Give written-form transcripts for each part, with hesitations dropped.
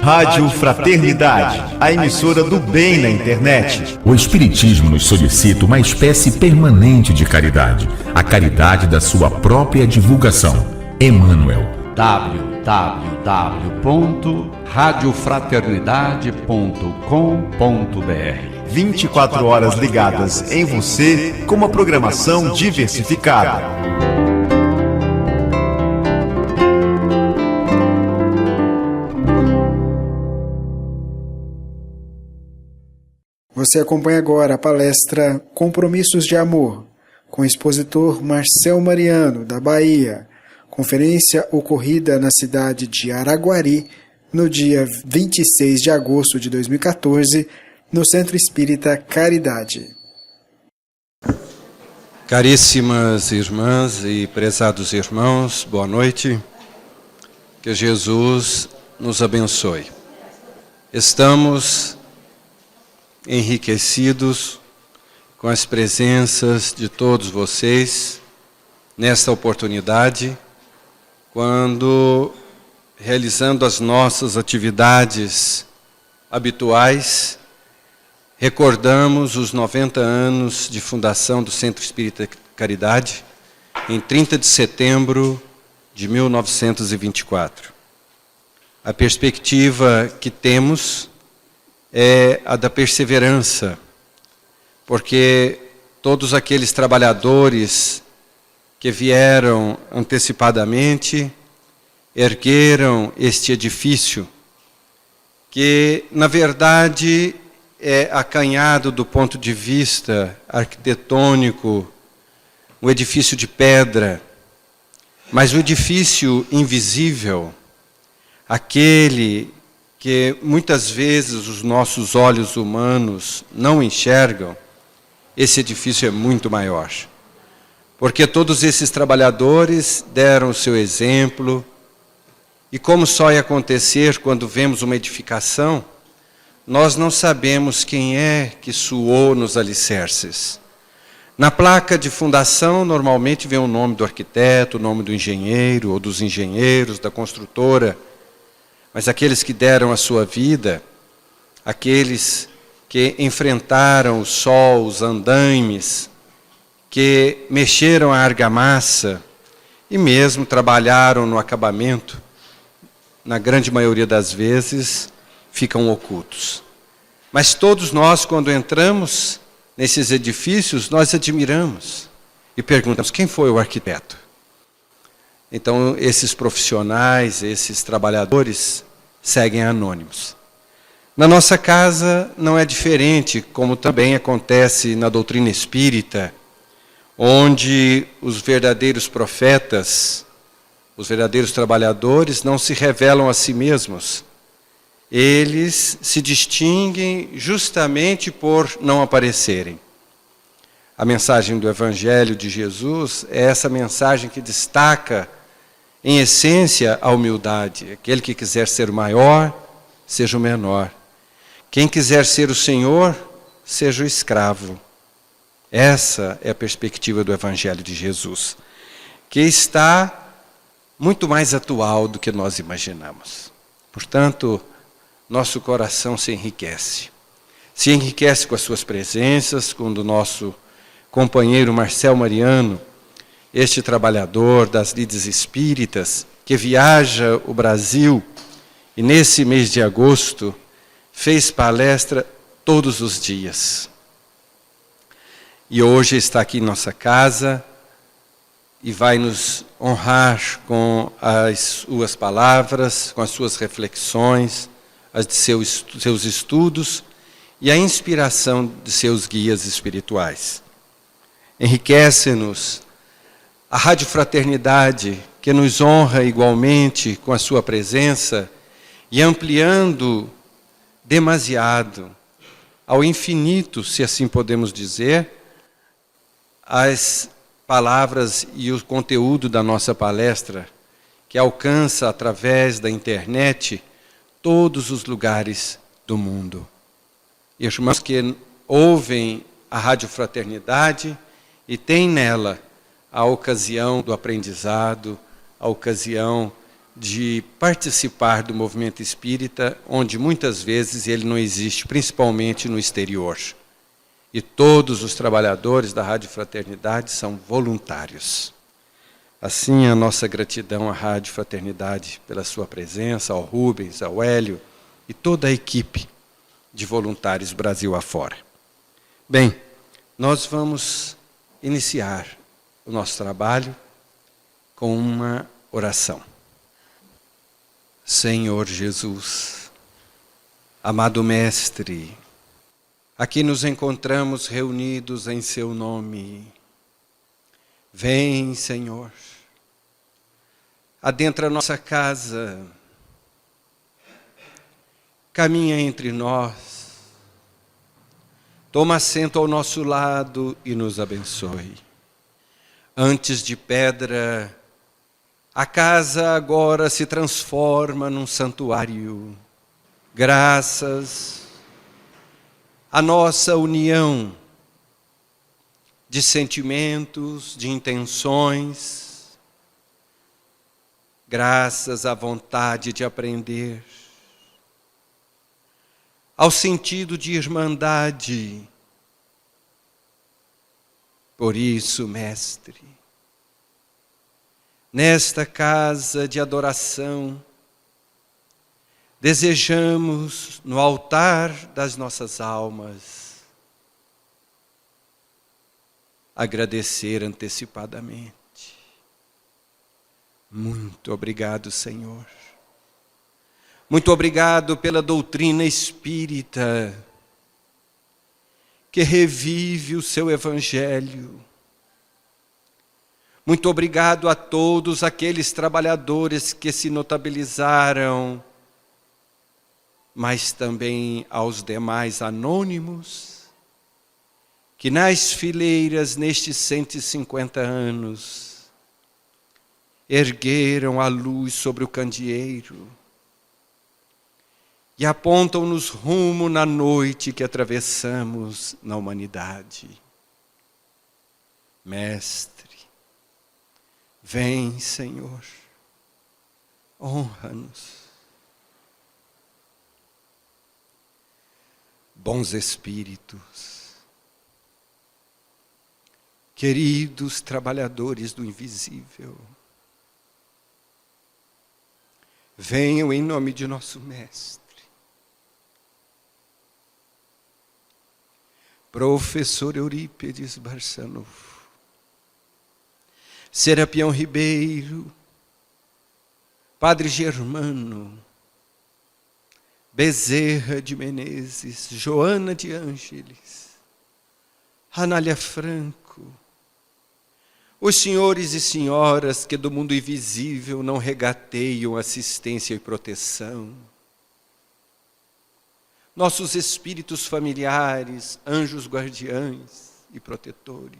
Rádio Fraternidade, a emissora do bem na internet. O Espiritismo nos solicita uma espécie permanente de caridade, a caridade da sua própria divulgação. Emmanuel. www.radiofraternidade.com.br 24 horas ligadas em você com uma programação diversificada. Você acompanha agora a palestra Compromissos de Amor, com o expositor Marcel Mariano, da Bahia. Conferência ocorrida na cidade de Araguari, no dia 26 de agosto de 2014, no Centro Espírita Caridade. Caríssimas irmãs e prezados irmãos, boa noite. Que Jesus nos abençoe. Estamos enriquecidos com as presenças de todos vocês nesta oportunidade, quando, realizando as nossas atividades habituais, recordamos os 90 anos de fundação do Centro Espírita Caridade, em 30 de setembro de 1924. A perspectiva que temos é a da perseverança, porque todos aqueles trabalhadores que vieram antecipadamente ergueram este edifício, que na verdade é acanhado do ponto de vista arquitetônico, um edifício de pedra, mas o edifício invisível, aquele que muitas vezes os nossos olhos humanos não enxergam, esse edifício é muito maior. Porque todos esses trabalhadores deram o seu exemplo, e como só ia acontecer quando vemos uma edificação, nós não sabemos quem é que suou nos alicerces. Na placa de fundação, normalmente vem o nome do arquiteto, o nome do engenheiro, ou dos engenheiros, da construtora, mas aqueles que deram a sua vida, aqueles que enfrentaram o sol, os andaimes, que mexeram a argamassa e mesmo trabalharam no acabamento, na grande maioria das vezes, ficam ocultos. Mas todos nós, quando entramos nesses edifícios, nós admiramos e perguntamos, quem foi o arquiteto? Então, esses profissionais, esses trabalhadores, seguem anônimos. Na nossa casa não é diferente, como também acontece na doutrina espírita, onde os verdadeiros profetas, os verdadeiros trabalhadores, não se revelam a si mesmos. Eles se distinguem justamente por não aparecerem. A mensagem do Evangelho de Jesus é essa mensagem que destaca, em essência, a humildade. Aquele que quiser ser o maior, seja o menor. Quem quiser ser o Senhor, seja o escravo. Essa é a perspectiva do Evangelho de Jesus, que está muito mais atual do que nós imaginamos. Portanto, nosso coração se enriquece. Se enriquece com as suas presenças, com o do nosso companheiro Marcel Mariano, este trabalhador das lides espíritas, que viaja o Brasil e nesse mês de agosto fez palestra todos os dias. E hoje está aqui em nossa casa e vai nos honrar com as suas palavras, com as suas reflexões, as de seus estudos e a inspiração de seus guias espirituais. Enriquece-nos a Rádio Fraternidade, que nos honra igualmente com a sua presença e ampliando demasiado, ao infinito, se assim podemos dizer, as palavras e o conteúdo da nossa palestra, que alcança através da internet todos os lugares do mundo. Irmãos que ouvem a Rádio Fraternidade e têm nela a ocasião do aprendizado, a ocasião de participar do movimento espírita, onde muitas vezes ele não existe, principalmente no exterior. E todos os trabalhadores da Rádio Fraternidade são voluntários. Assim, a nossa gratidão à Rádio Fraternidade pela sua presença, ao Rubens, ao Hélio e toda a equipe de voluntários Brasil afora. Bem, nós vamos iniciar o nosso trabalho com uma oração. Senhor Jesus, amado Mestre, aqui nos encontramos reunidos em seu nome. Vem, Senhor, adentra a nossa casa, caminha entre nós, toma assento ao nosso lado e nos abençoe. Antes de pedra, a casa agora se transforma num santuário, graças à nossa união de sentimentos, de intenções, graças à vontade de aprender, ao sentido de irmandade. Por isso, Mestre, nesta casa de adoração, desejamos, no altar das nossas almas, agradecer antecipadamente. Muito obrigado, Senhor. Muito obrigado pela doutrina espírita, que revive o seu Evangelho. Muito obrigado a todos aqueles trabalhadores que se notabilizaram, mas também aos demais anônimos, que nas fileiras, nestes 150 anos, ergueram a luz sobre o candeeiro e apontam-nos rumo na noite que atravessamos na humanidade. Mestre, vem, Senhor, honra-nos. Bons espíritos, queridos trabalhadores do invisível, venham em nome de nosso Mestre, Professor Eurípides Barçanufo, Serapião Ribeiro, Padre Germano, Bezerra de Menezes, Joana de Ângeles, Anália Franco, os senhores e senhoras que do mundo invisível não regateiam assistência e proteção, nossos espíritos familiares, anjos guardiães e protetores.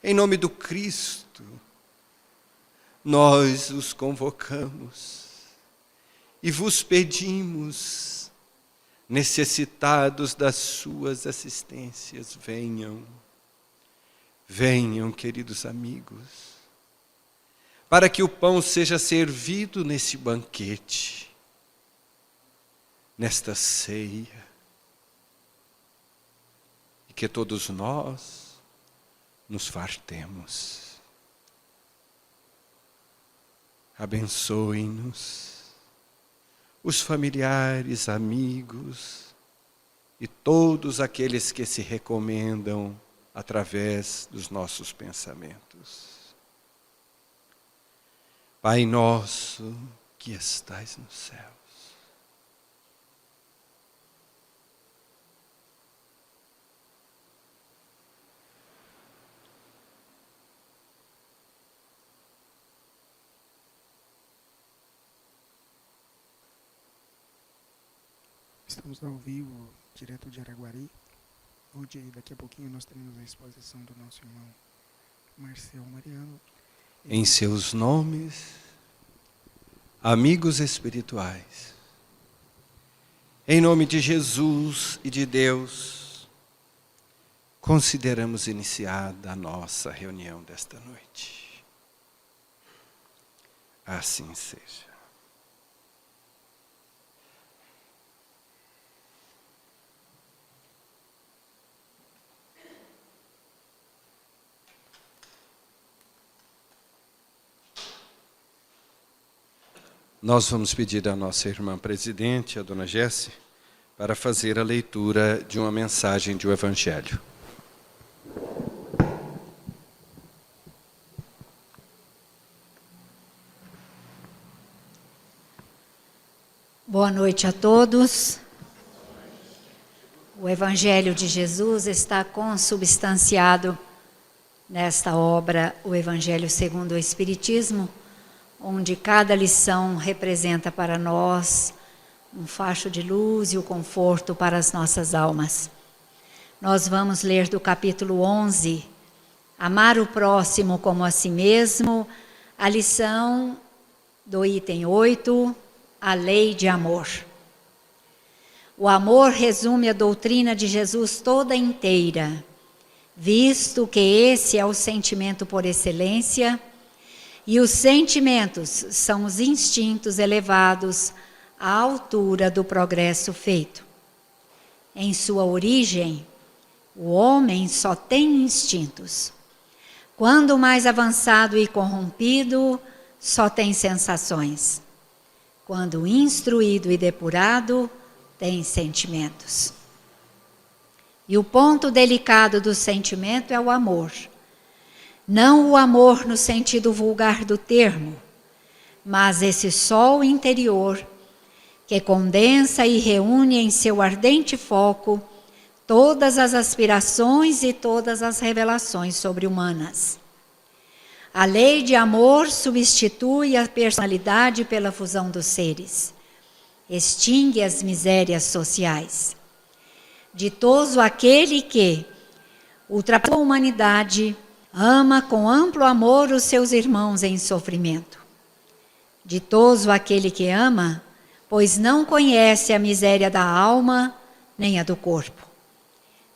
Em nome do Cristo, nós os convocamos e vos pedimos, necessitados das suas assistências, venham, venham, queridos amigos, para que o pão seja servido nesse banquete, nesta ceia, e que todos nós nos fartemos. Abençoe-nos, os familiares, amigos e todos aqueles que se recomendam através dos nossos pensamentos. Pai nosso que estais nos céus, estamos ao vivo, direto de Araguari. Hoje, daqui a pouquinho, nós teremos a exposição do nosso irmão Marcel Mariano. Em seus nomes, amigos espirituais, em nome de Jesus e de Deus, consideramos iniciada a nossa reunião desta noite. Assim seja. Nós vamos pedir à nossa irmã presidente, a dona Jéssica, para fazer a leitura de uma mensagem do Evangelho. Boa noite a todos. O Evangelho de Jesus está consubstanciado nesta obra, o Evangelho segundo o Espiritismo, onde cada lição representa para nós um facho de luz e o conforto para as nossas almas. Nós vamos ler do capítulo 11, Amar o próximo como a si mesmo, a lição do item 8, a lei de amor. O amor resume a doutrina de Jesus toda inteira, visto que esse é o sentimento por excelência, e os sentimentos são os instintos elevados à altura do progresso feito. Em sua origem, o homem só tem instintos. Quando mais avançado e corrompido, só tem sensações. Quando instruído e depurado, tem sentimentos. E o ponto delicado do sentimento é o amor. Não o amor no sentido vulgar do termo, mas esse sol interior que condensa e reúne em seu ardente foco todas as aspirações e todas as revelações sobre-humanas. A lei de amor substitui a personalidade pela fusão dos seres, extingue as misérias sociais. Ditoso aquele que, ultrapassou a humanidade, ama com amplo amor os seus irmãos em sofrimento. Ditoso aquele que ama, pois não conhece a miséria da alma nem a do corpo.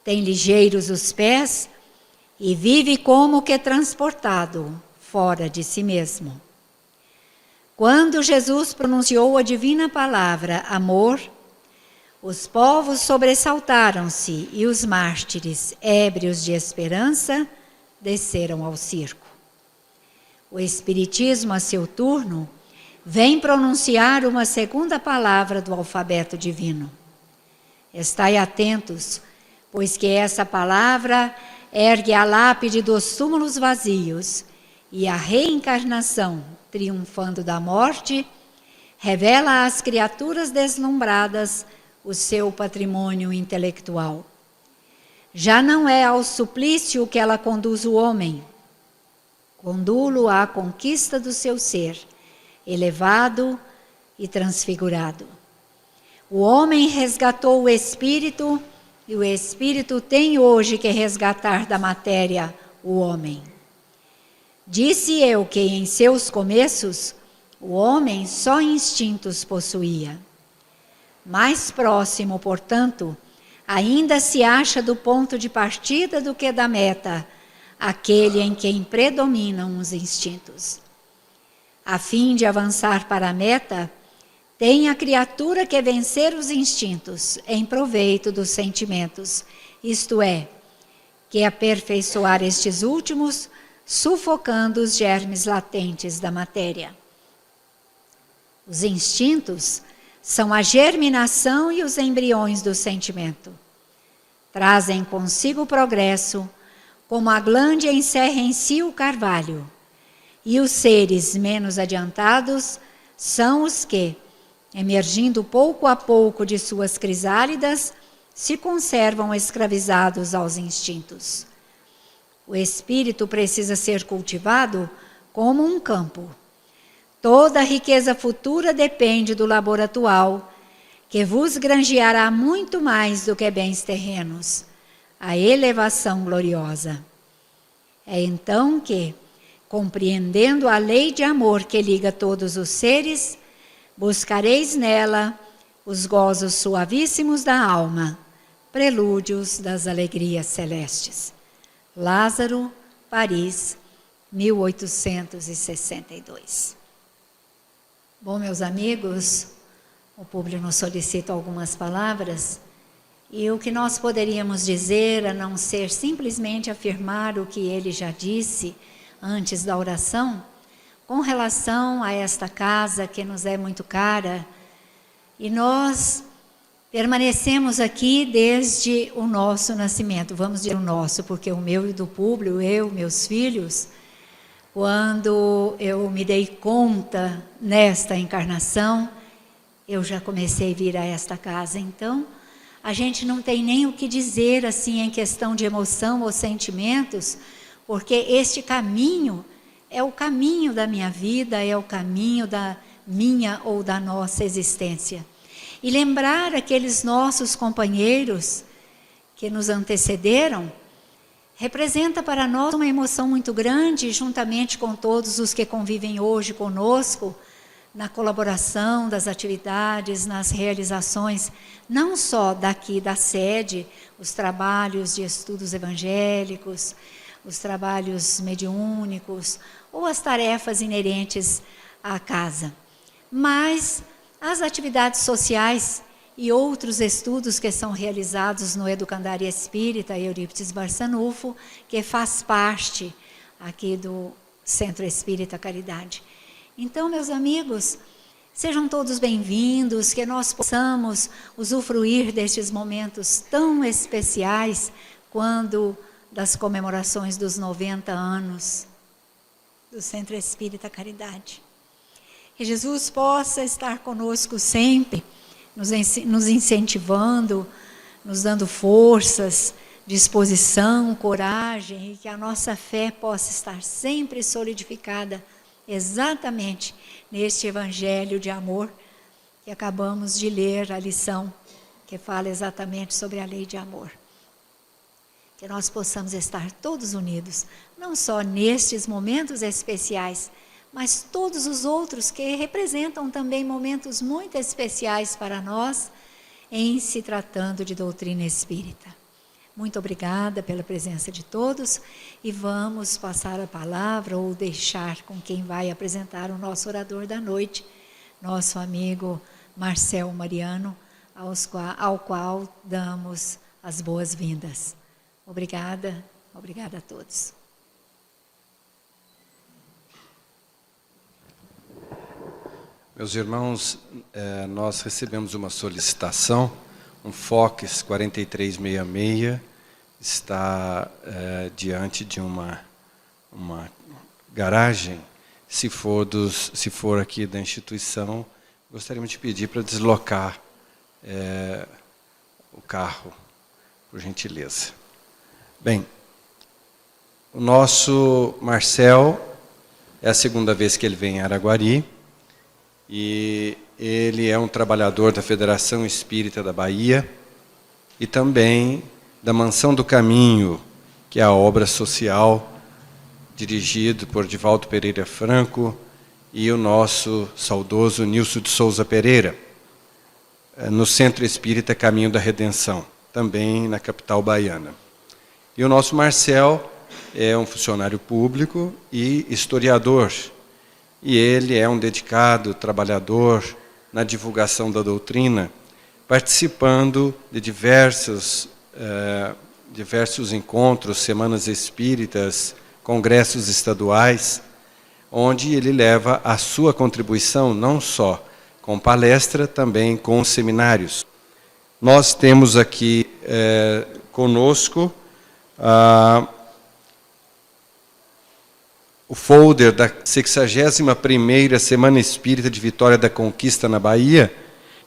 Tem ligeiros os pés e vive como que transportado fora de si mesmo. Quando Jesus pronunciou a divina palavra amor, os povos sobressaltaram-se e os mártires, ébrios de esperança, desceram ao circo. O Espiritismo, a seu turno, vem pronunciar uma segunda palavra do alfabeto divino. Estai atentos, pois que essa palavra ergue a lápide dos túmulos vazios e a reencarnação, triunfando da morte, revela às criaturas deslumbradas o seu patrimônio intelectual. Já não é ao suplício que ela conduz o homem, condulo à conquista do seu ser, elevado e transfigurado. O homem resgatou o espírito e o espírito tem hoje que resgatar da matéria o homem. Disse eu que em seus começos o homem só instintos possuía. Mais próximo, portanto, ainda se acha do ponto de partida do que da meta, aquele em quem predominam os instintos. A fim de avançar para a meta, tem a criatura que vencer os instintos em proveito dos sentimentos, isto é, que aperfeiçoar estes últimos, sufocando os germes latentes da matéria. Os instintos são a germinação e os embriões do sentimento. Trazem consigo o progresso, como a glândia encerra em si o carvalho, e os seres menos adiantados são os que, emergindo pouco a pouco de suas crisálidas, se conservam escravizados aos instintos. O espírito precisa ser cultivado como um campo. Toda a riqueza futura depende do labor atual, que vos granjeará muito mais do que bens terrenos, a elevação gloriosa. É então que, compreendendo a lei de amor que liga todos os seres, buscareis nela os gozos suavíssimos da alma, prelúdios das alegrias celestes. Lázaro, Paris, 1862. Bom, meus amigos, o público nos solicita algumas palavras, e o que nós poderíamos dizer, a não ser simplesmente afirmar o que ele já disse antes da oração, com relação a esta casa que nos é muito cara, e nós permanecemos aqui desde o nosso nascimento. Vamos dizer o nosso, porque o meu e do público, eu, meus filhos, quando eu me dei conta nesta encarnação, eu já comecei a vir a esta casa. Então, a gente não tem nem o que dizer assim em questão de emoção ou sentimentos, porque este caminho é o caminho da minha vida, é o caminho da minha ou da nossa existência. E lembrar aqueles nossos companheiros que nos antecederam, representa para nós uma emoção muito grande, juntamente com todos os que convivem hoje conosco, na colaboração das atividades, nas realizações, não só daqui da sede, os trabalhos de estudos evangélicos, os trabalhos mediúnicos, ou as tarefas inerentes à casa, mas as atividades sociais e outros estudos que são realizados no Educandária Espírita Eurípides Barçanufo, que faz parte aqui do Centro Espírita Caridade. Então, meus amigos, sejam todos bem-vindos, que nós possamos usufruir destes momentos tão especiais, quando das comemorações dos 90 anos do Centro Espírita Caridade. Que Jesus possa estar conosco sempre, nos incentivando, nos dando forças, disposição, coragem, e que a nossa fé possa estar sempre solidificada exatamente neste Evangelho de amor que acabamos de ler, a lição que fala exatamente sobre a lei de amor. Que nós possamos estar todos unidos, não só nestes momentos especiais, mas todos os outros que representam também momentos muito especiais para nós, em se tratando de doutrina espírita. Muito obrigada pela presença de todos, e vamos passar a palavra, ou deixar com quem vai apresentar o nosso orador da noite, nosso amigo Marcel Mariano, ao qual damos as boas-vindas. Obrigada, obrigada a todos. Meus irmãos, nós recebemos uma solicitação, um Fox 4366, está diante de uma garagem. Se for aqui da instituição, gostaríamos de pedir para deslocar o carro, por gentileza. Bem, o nosso Marcel, é a segunda vez que ele vem em Araguari, e ele é um trabalhador da Federação Espírita da Bahia e também da Mansão do Caminho, que é a obra social dirigido por Divaldo Pereira Franco e o nosso saudoso Nilson de Souza Pereira, no Centro Espírita Caminho da Redenção, também na capital baiana. E o nosso Marcel é um funcionário público e historiador, e ele é um dedicado trabalhador na divulgação da doutrina, participando de diversos encontros, semanas espíritas, congressos estaduais, onde ele leva a sua contribuição não só com palestra, também com seminários. Nós temos aqui conosco o folder da 61ª Semana Espírita de Vitória da Conquista na Bahia,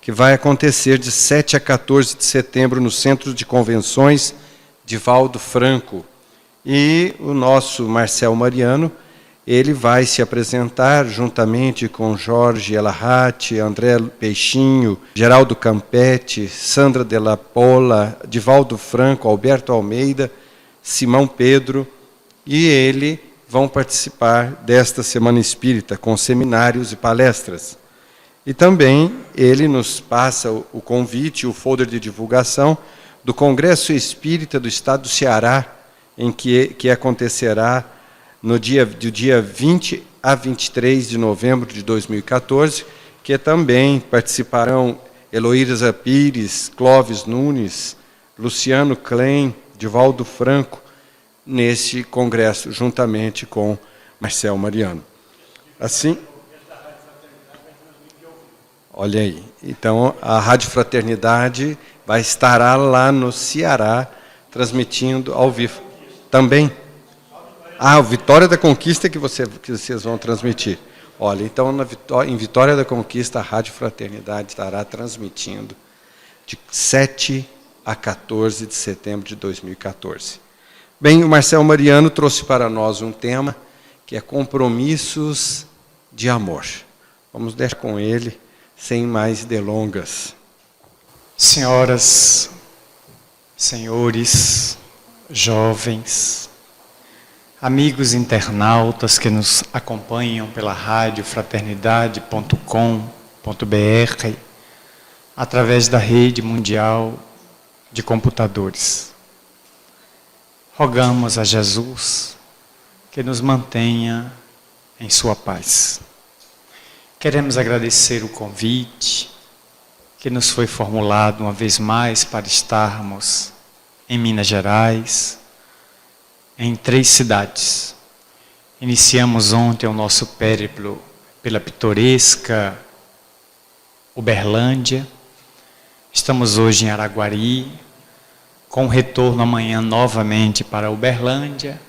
que vai acontecer de 7 a 14 de setembro no Centro de Convenções Divaldo Franco. E o nosso Marcel Mariano, ele vai se apresentar juntamente com Jorge Elahati, André Peixinho, Geraldo Campetti, Sandra Della Pola, Divaldo Franco, Alberto Almeida, Simão Pedro, e ele vão participar desta Semana Espírita com seminários e palestras. E também ele nos passa o convite, o folder de divulgação do Congresso Espírita do Estado do Ceará, em que acontecerá do dia 20 a 23 de novembro de 2014, porque também participarão Heloísa Pires, Clóvis Nunes, Luciano Klein, Divaldo Franco, neste congresso, juntamente com Marcel Mariano. Assim, olha aí, então a Rádio Fraternidade estará lá no Ceará, transmitindo ao vivo. Também? Ah, o Vitória da Conquista que vocês vão transmitir. Olha, então em Vitória da Conquista, a Rádio Fraternidade estará transmitindo de 7 a 14 de setembro de 2014. Bem, o Marcel Mariano trouxe para nós um tema que é compromissos de amor. Vamos deixar com ele, sem mais delongas. Senhoras, senhores, jovens, amigos internautas que nos acompanham pela rádio fraternidade.com.br, através da rede mundial de computadores. Rogamos a Jesus que nos mantenha em sua paz. Queremos agradecer o convite que nos foi formulado uma vez mais para estarmos em Minas Gerais, em 3 cidades. Iniciamos ontem o nosso périplo pela pitoresca Uberlândia. Estamos hoje em Araguari, com retorno amanhã novamente para Uberlândia,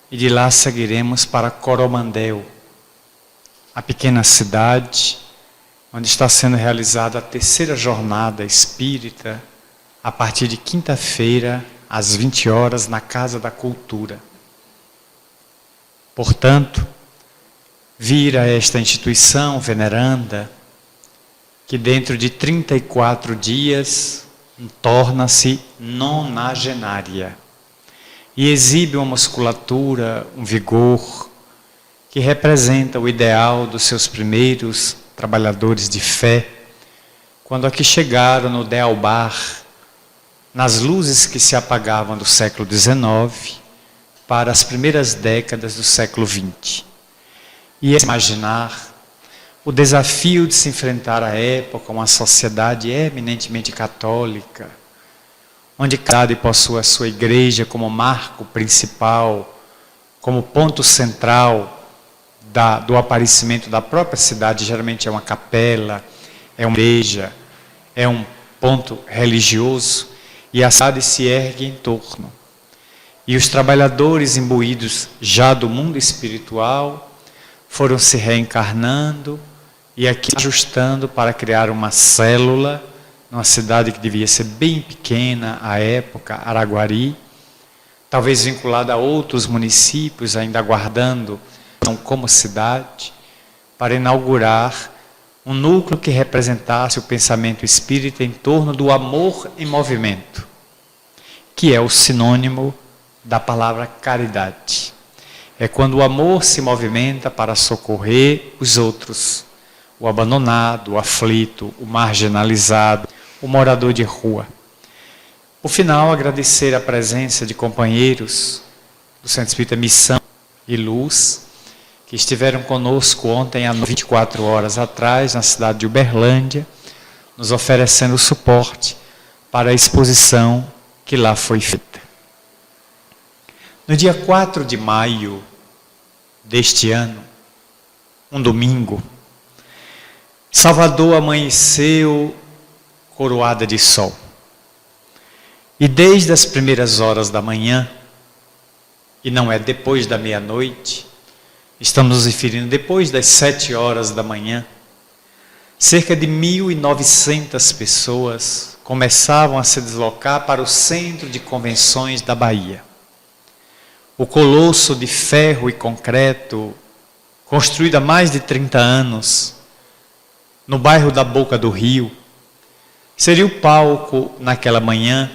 e de lá seguiremos para Coromandel, a pequena cidade onde está sendo realizada a 3ª jornada espírita, a partir de quinta-feira, às 20 horas, na Casa da Cultura. Portanto, vir a esta instituição veneranda, que dentro de 34 dias torna-se nonagenária e exibe uma musculatura, um vigor, que representa o ideal dos seus primeiros trabalhadores de fé, quando aqui chegaram no Dealbar, nas luzes que se apagavam do século XIX, para as primeiras décadas do século XX. E imaginar o desafio de se enfrentar à época uma sociedade eminentemente católica, onde cada cidade possui a sua igreja como marco principal, como ponto central do aparecimento da própria cidade. Geralmente é uma capela, é uma igreja, é um ponto religioso, e a cidade se ergue em torno. E os trabalhadores imbuídos já do mundo espiritual foram se reencarnando e aqui ajustando para criar uma célula numa cidade que devia ser bem pequena à época, Araguari, talvez vinculada a outros municípios, ainda aguardando como cidade, para inaugurar um núcleo que representasse o pensamento espírita em torno do amor em movimento, que é o sinônimo da palavra caridade. É quando o amor se movimenta para socorrer os outros, o abandonado, o aflito, o marginalizado, o morador de rua. Por final, agradecer a presença de companheiros do Centro Espírita Missão e Luz, que estiveram conosco ontem, há 24 horas atrás, na cidade de Uberlândia, nos oferecendo suporte para a exposição que lá foi feita. No dia 4 de maio deste ano, um domingo, Salvador amanheceu coroada de sol. E desde as primeiras horas da manhã, e não é depois da meia-noite, estamos nos referindo depois das 7 horas da manhã, cerca de 1.900 pessoas começavam a se deslocar para o centro de convenções da Bahia. O colosso de ferro e concreto, construído há mais de 30 anos, no bairro da Boca do Rio, seria o palco naquela manhã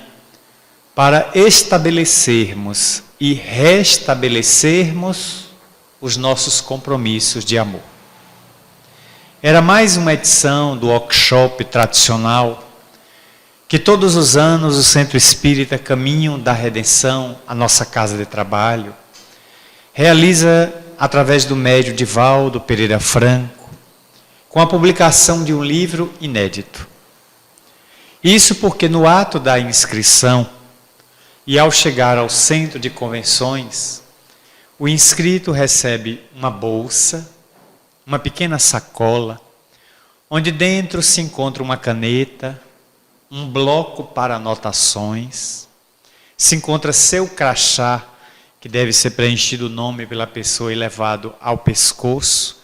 para estabelecermos e restabelecermos os nossos compromissos de amor. Era mais uma edição do workshop tradicional que todos os anos o Centro Espírita Caminho da Redenção, a nossa casa de trabalho, realiza através do médium Divaldo Pereira Franco com a publicação de um livro inédito. Isso porque no ato da inscrição e ao chegar ao centro de convenções, o inscrito recebe uma bolsa, uma pequena sacola, onde dentro se encontra uma caneta, um bloco para anotações, se encontra seu crachá, que deve ser preenchido o nome pela pessoa e levado ao pescoço,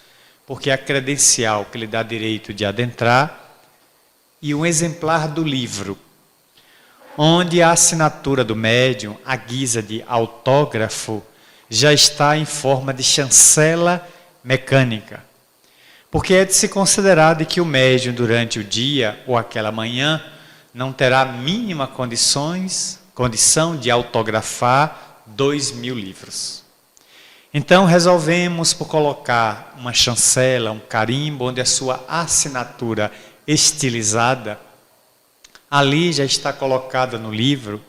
porque é a credencial que lhe dá direito de adentrar, e um exemplar do livro, onde a assinatura do médium, à guisa de autógrafo, já está em forma de chancela mecânica. Porque é de se considerar que o médium, durante o dia ou aquela manhã, não terá a mínima condição de autografar 2.000 livros. Então resolvemos por colocar uma chancela, um carimbo, onde a sua assinatura estilizada, ali já está colocada no livro,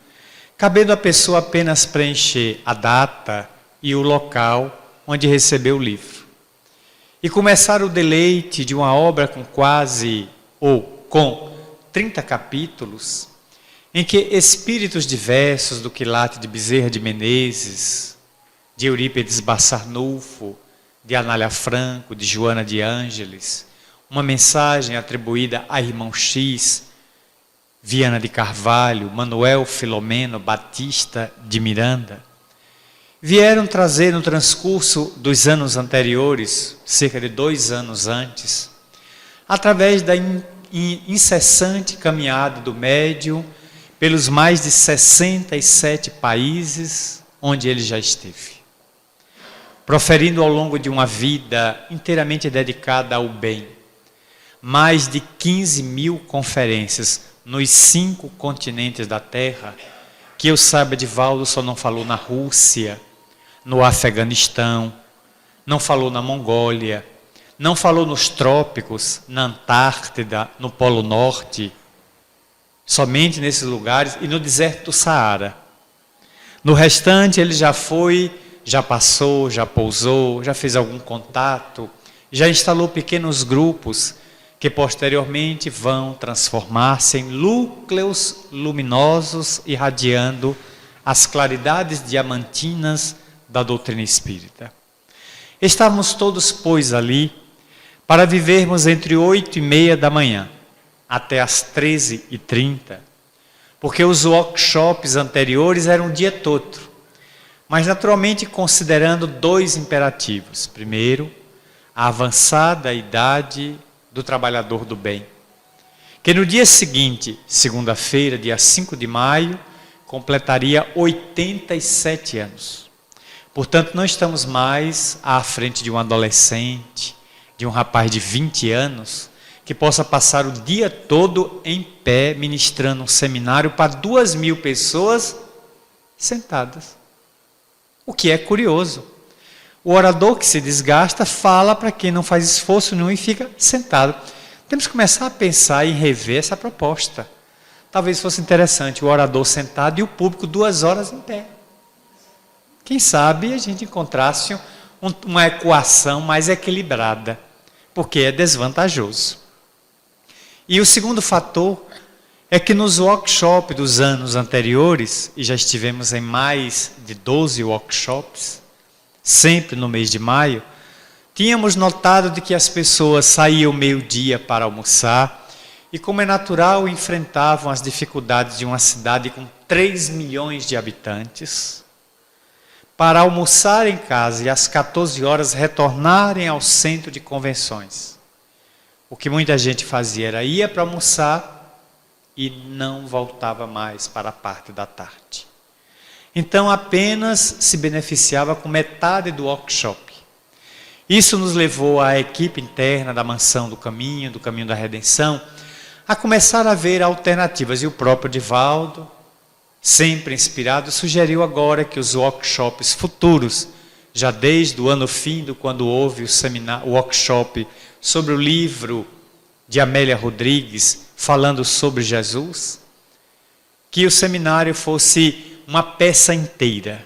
cabendo a pessoa apenas preencher a data e o local onde recebeu o livro. E começar o deleite de uma obra com com 30 capítulos, em que espíritos diversos do quilate de Bezerra de Menezes, de Eurípides Barçanufo, de Anália Franco, de Joana de Ângeles, uma mensagem atribuída a irmão X, Viana de Carvalho, Manuel Filomeno Batista de Miranda, vieram trazer no transcurso dos anos anteriores, cerca de 2 anos antes, através da incessante caminhada do médium pelos mais de 67 países onde ele já esteve, proferindo ao longo de uma vida inteiramente dedicada ao bem, mais de 15.000 conferências nos 5 continentes da Terra, que eu saiba, Divaldo só não falou na Rússia, no Afeganistão, não falou na Mongólia, não falou nos trópicos, na Antártida, no Polo Norte, somente nesses lugares, e no deserto do Saara. No restante ele já foi, já passou, já pousou, já fez algum contato, já instalou pequenos grupos que posteriormente vão transformar-se em núcleos luminosos irradiando as claridades diamantinas da doutrina espírita. Estávamos todos, pois, ali para vivermos entre 8h30 da manhã até as 13h30, porque os workshops anteriores eram o dia todo, mas naturalmente considerando 2 imperativos. Primeiro, a avançada idade do trabalhador do bem, que no dia seguinte, segunda-feira, dia 5 de maio, completaria 87 anos. Portanto, não estamos mais à frente de um adolescente, de um rapaz de 20 anos, que possa passar o dia todo em pé, ministrando um seminário para 2.000 pessoas sentadas. O que é curioso. O orador que se desgasta fala para quem não faz esforço nenhum e fica sentado. Temos que começar a pensar e rever essa proposta. Talvez fosse interessante o orador sentado e o público 2 horas em pé. Quem sabe a gente encontrasse uma equação mais equilibrada, porque é desvantajoso. E o segundo fator é que nos workshops dos anos anteriores, e já estivemos em mais de 12 workshops, sempre no mês de maio, tínhamos notado de que as pessoas saíam meio-dia para almoçar e, como é natural, enfrentavam as dificuldades de uma cidade com 3 milhões de habitantes, para almoçar em casa e às 14 horas retornarem ao centro de convenções. O que muita gente fazia era ir para almoçar e não voltava mais para a parte da tarde. Então apenas se beneficiava com metade do workshop. Isso nos levou à equipe interna da Mansão do Caminho da Redenção, a começar a ver alternativas. E o próprio Divaldo, sempre inspirado, sugeriu agora que os workshops futuros, já desde o ano findo, quando houve o workshop sobre o livro de Amélia Rodrigues, falando sobre Jesus, que o seminário fosse uma peça inteira,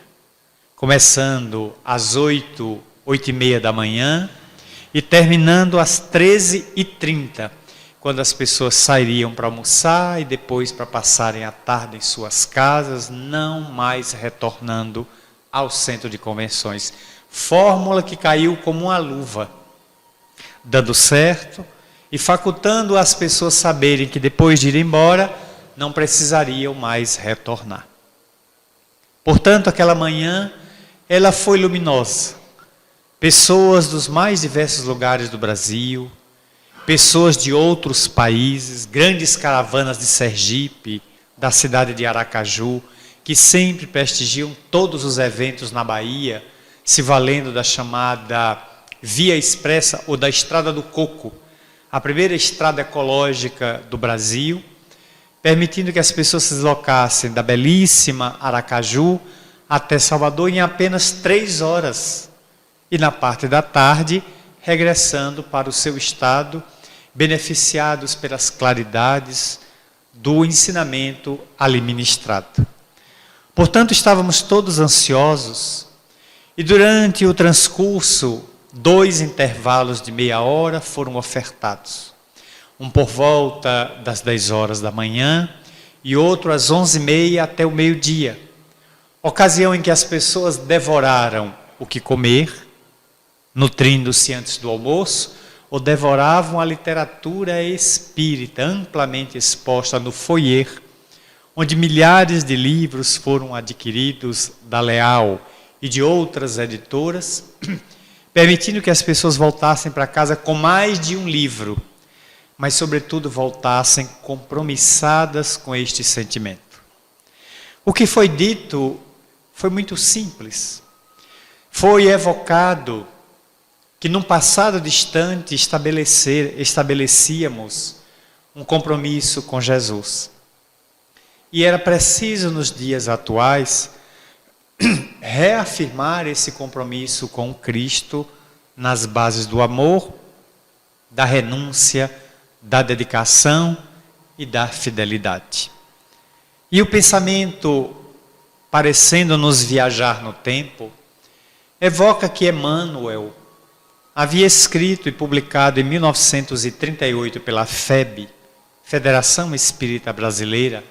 começando às 8h30 da manhã e terminando às 13h30, quando as pessoas sairiam para almoçar e depois para passarem a tarde em suas casas, não mais retornando ao centro de convenções. Fórmula que caiu como uma luva, dando certo e facultando as pessoas saberem que depois de ir embora, não precisariam mais retornar. Portanto, aquela manhã, ela foi luminosa. Pessoas dos mais diversos lugares do Brasil, pessoas de outros países, grandes caravanas de Sergipe, da cidade de Aracaju, que sempre prestigiam todos os eventos na Bahia, se valendo da chamada Via Expressa ou da Estrada do Coco, a primeira estrada ecológica do Brasil, permitindo que as pessoas se deslocassem da belíssima Aracaju até Salvador em apenas 3 horas. E na parte da tarde, regressando para o seu estado, beneficiados pelas claridades do ensinamento ali ministrado. Portanto, estávamos todos ansiosos e durante o transcurso, 2 intervalos de meia hora foram ofertados. Um por volta das 10 horas da manhã e outro às 11h30 até o meio-dia. Ocasião em que as pessoas devoraram o que comer, nutrindo-se antes do almoço, ou devoravam a literatura espírita amplamente exposta no foyer, onde milhares de livros foram adquiridos da Leal e de outras editoras, permitindo que as pessoas voltassem para casa com mais de um livro, mas sobretudo voltassem compromissadas com este sentimento. O que foi dito foi muito simples. Foi evocado que num passado distante estabelecíamos um compromisso com Jesus. E era preciso nos dias atuais reafirmar esse compromisso com Cristo nas bases do amor, da renúncia, da dedicação e da fidelidade. E o pensamento, parecendo-nos viajar no tempo, evoca que Emmanuel havia escrito e publicado em 1938 pela FEB, Federação Espírita Brasileira,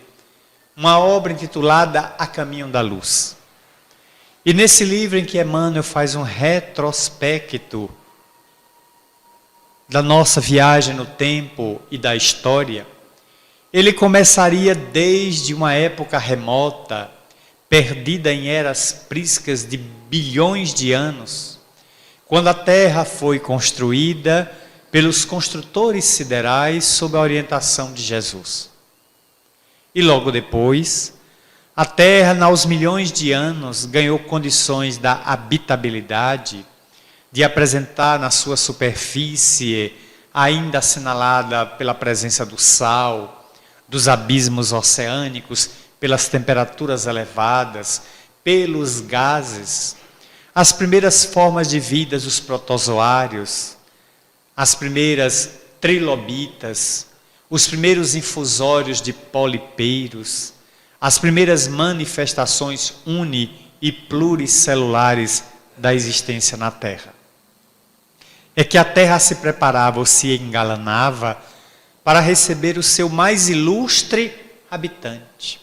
uma obra intitulada A Caminho da Luz. E nesse livro em que Emmanuel faz um retrospecto da nossa viagem no tempo e da história, ele começaria desde uma época remota, perdida em eras prísicas de bilhões de anos, quando a Terra foi construída pelos construtores siderais sob a orientação de Jesus. E logo depois, a Terra, aos milhões de anos, ganhou condições da habitabilidade, de apresentar na sua superfície, ainda assinalada pela presença do sal, dos abismos oceânicos, pelas temperaturas elevadas, pelos gases, as primeiras formas de vida dos protozoários, as primeiras trilobitas, os primeiros infusórios de polipeiros, as primeiras manifestações uni- e pluricelulares da existência na Terra. É que a Terra se preparava ou se engalanava para receber o seu mais ilustre habitante.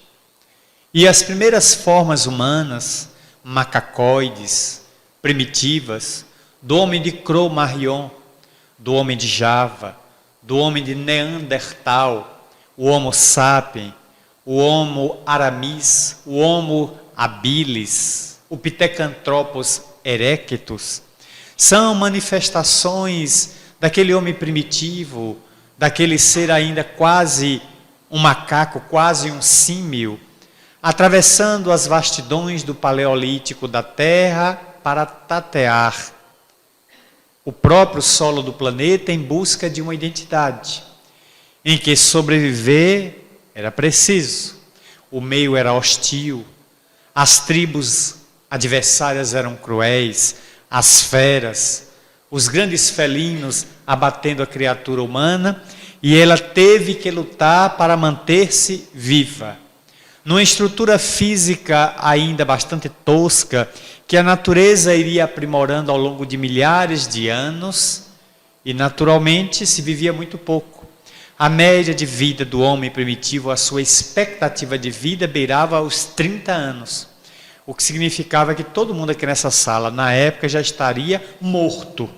E as primeiras formas humanas, macacoides, primitivas, do homem de Cro-Magnon, do homem de Java, do homem de Neandertal, o Homo sapiens, o Homo aramis, o Homo habilis, o Pithecanthropus erectus, são manifestações daquele homem primitivo, daquele ser ainda quase um macaco, quase um símio, atravessando as vastidões do Paleolítico da Terra para tatear o próprio solo do planeta em busca de uma identidade, em que sobreviver era preciso, o meio era hostil, as tribos adversárias eram cruéis, as feras, os grandes felinos abatendo a criatura humana, e ela teve que lutar para manter-se viva. Numa estrutura física ainda bastante tosca, que a natureza iria aprimorando ao longo de milhares de anos, e naturalmente se vivia muito pouco. A média de vida do homem primitivo, a sua expectativa de vida beirava os 30 anos. O que significava que todo mundo aqui nessa sala, na época, já estaria morto.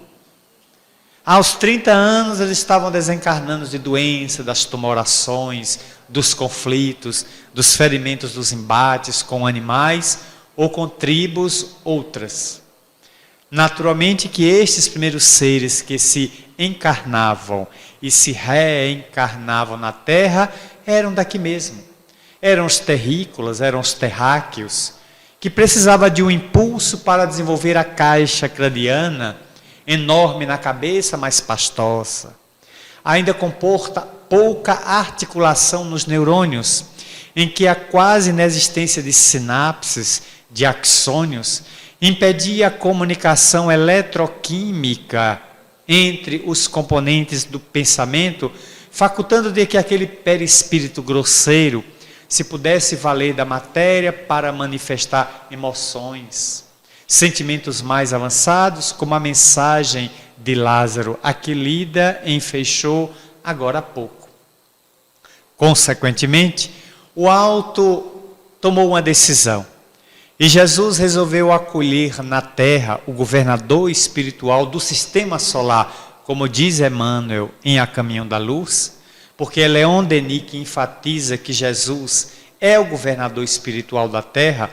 Aos 30 anos, eles estavam desencarnando de doença, das tumorações, dos conflitos, dos ferimentos dos embates com animais ou com tribos outras. Naturalmente que estes primeiros seres que se encarnavam e se reencarnavam na Terra eram daqui mesmo. Eram os terrícolas, eram os terráqueos, que precisava de um impulso para desenvolver a caixa craniana, enorme na cabeça, mas pastosa. Ainda comporta pouca articulação nos neurônios, em que a quase inexistência de sinapses, de axônios, impedia a comunicação eletroquímica entre os componentes do pensamento, facultando de que aquele perispírito grosseiro se pudesse valer da matéria para manifestar emoções, sentimentos mais avançados, como a mensagem de Lázaro, a que Lida enfeixou agora há pouco. Consequentemente, o alto tomou uma decisão e Jesus resolveu acolher na Terra o governador espiritual do sistema solar, como diz Emmanuel em A Caminho da Luz, porque é Leon Denis que enfatiza que Jesus é o governador espiritual da Terra.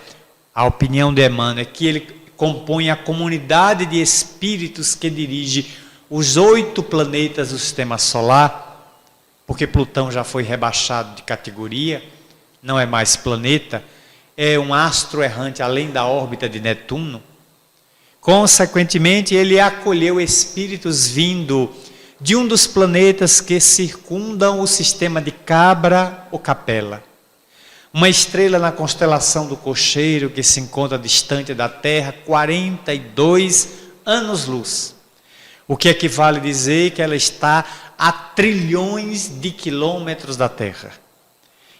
A opinião de Emmanuel é que ele compõe a comunidade de espíritos que dirige os 8 planetas do sistema solar, porque Plutão já foi rebaixado de categoria, não é mais planeta, é um astro errante além da órbita de Netuno. Consequentemente, ele acolheu espíritos vindo de um dos planetas que circundam o sistema de Cabra ou Capela. Uma estrela na constelação do Cocheiro, que se encontra distante da Terra 42 anos-luz. O que equivale a dizer que ela está a trilhões de quilômetros da Terra.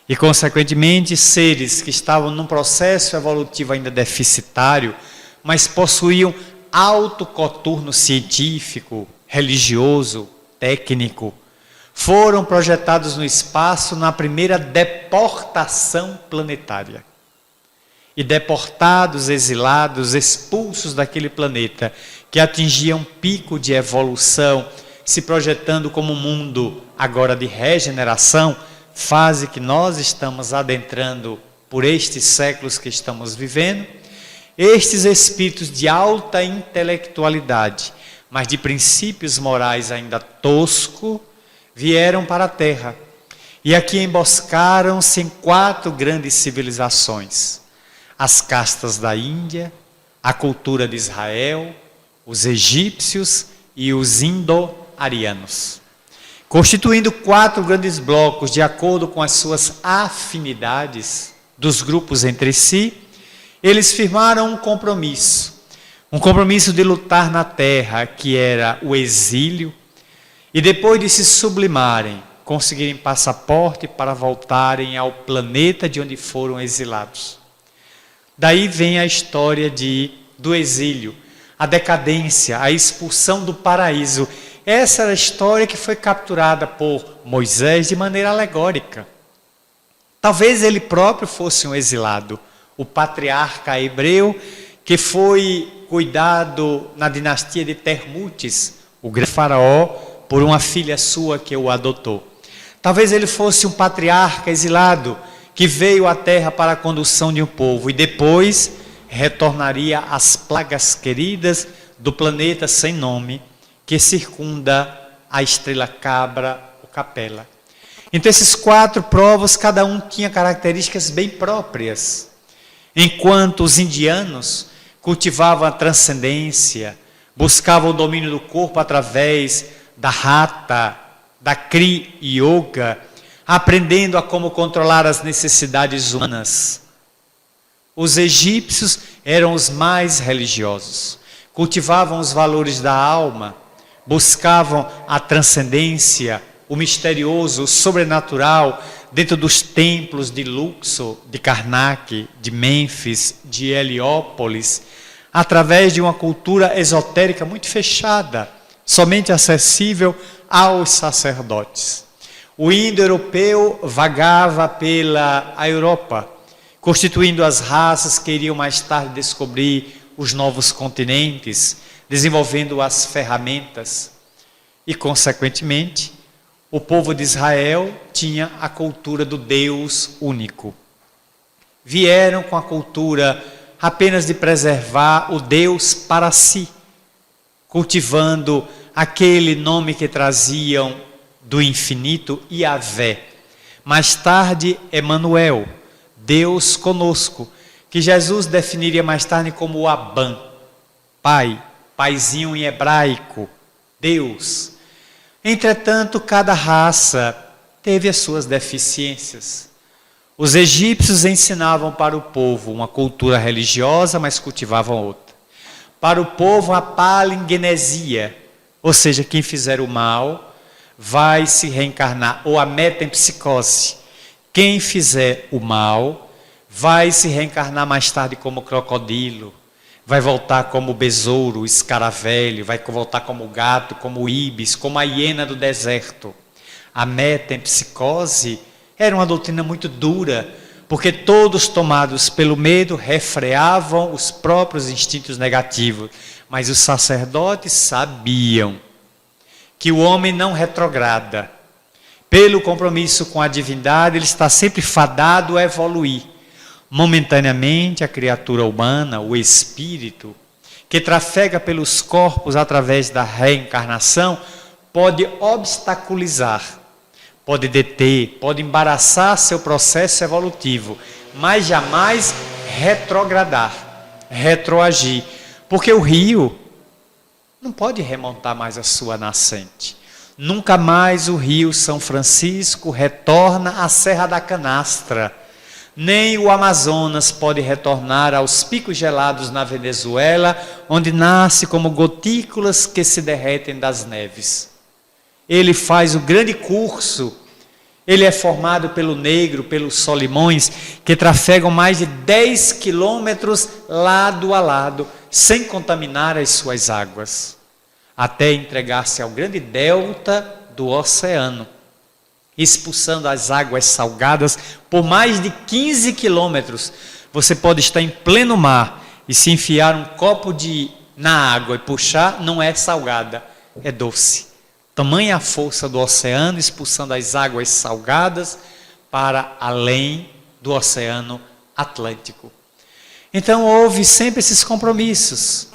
E, consequentemente, seres que estavam num processo evolutivo ainda deficitário, mas possuíam alto coturno científico, religioso, técnico, foram projetados no espaço na primeira deportação planetária. E deportados, exilados, expulsos daquele planeta, que atingia um pico de evolução, se projetando como um mundo agora de regeneração, fase que nós estamos adentrando por estes séculos que estamos vivendo, estes espíritos de alta intelectualidade, mas de princípios morais ainda tosco, vieram para a Terra. E aqui emboscaram-se em 4 grandes civilizações: as castas da Índia, a cultura de Israel, os egípcios e os indo-arianos. Constituindo 4 grandes blocos, de acordo com as suas afinidades dos grupos entre si, eles firmaram um compromisso de lutar na Terra, que era o exílio, e depois de se sublimarem, conseguirem passaporte para voltarem ao planeta de onde foram exilados. Daí vem a história do exílio, a decadência, a expulsão do paraíso. Essa era a história que foi capturada por Moisés de maneira alegórica. Talvez ele próprio fosse um exilado, o patriarca hebreu que foi cuidado na dinastia de Termutes, o grande faraó, por uma filha sua que o adotou. Talvez ele fosse um patriarca exilado que veio à terra para a condução de um povo e depois retornaria às plagas queridas do planeta sem nome que circunda a estrela Cabra ou Capela. Então esses 4 povos, cada um tinha características bem próprias. Enquanto os indianos cultivavam a transcendência, buscavam o domínio do corpo através da Hatha, da Kri Yoga, aprendendo a como controlar as necessidades humanas. Os egípcios eram os mais religiosos, cultivavam os valores da alma, buscavam a transcendência, o misterioso, o sobrenatural, dentro dos templos de Luxor, de Karnak, de Mênfis, de Heliópolis, através de uma cultura esotérica muito fechada, somente acessível aos sacerdotes. O indo-europeu vagava pela Europa, constituindo as raças que iriam mais tarde descobrir os novos continentes, desenvolvendo as ferramentas. E, consequentemente, o povo de Israel tinha a cultura do Deus único. Vieram com a cultura apenas de preservar o Deus para si, cultivando aquele nome que traziam do infinito, Yahvé. Mais tarde, Emanuel, Deus conosco, que Jesus definiria mais tarde como o Abã, Pai, Paizinho em hebraico, Deus. Entretanto, cada raça teve as suas deficiências. Os egípcios ensinavam para o povo uma cultura religiosa, mas cultivavam outra. Para o povo, a palingenesia, ou seja, quem fizer o mal vai se reencarnar, ou a metempsicose. Quem fizer o mal vai se reencarnar mais tarde como crocodilo, vai voltar como besouro, escaravelho, vai voltar como gato, como ibis, como a hiena do deserto. A metempsicose era uma doutrina muito dura, porque todos tomados pelo medo refreavam os próprios instintos negativos. Mas os sacerdotes sabiam que o homem não retrograda. Pelo compromisso com a divindade, ele está sempre fadado a evoluir. Momentaneamente, a criatura humana, o espírito, que trafega pelos corpos através da reencarnação, pode obstaculizar, pode deter, pode embaraçar seu processo evolutivo, mas jamais retrogradar, retroagir, porque o rio não pode remontar mais a sua nascente. Nunca mais o rio São Francisco retorna à Serra da Canastra, nem o Amazonas pode retornar aos picos gelados na Venezuela, onde nasce como gotículas que se derretem das neves. Ele faz o grande curso, ele é formado pelo Negro, pelos Solimões, que trafegam mais de 10 quilômetros lado a lado, sem contaminar as suas águas, até entregar-se ao grande delta do oceano, expulsando as águas salgadas por mais de 15 quilômetros. Você pode estar em pleno mar e se enfiar um copo na água e puxar, não é salgada, é doce. Tamanha a força do oceano expulsando as águas salgadas para além do oceano Atlântico. Então houve sempre esses compromissos.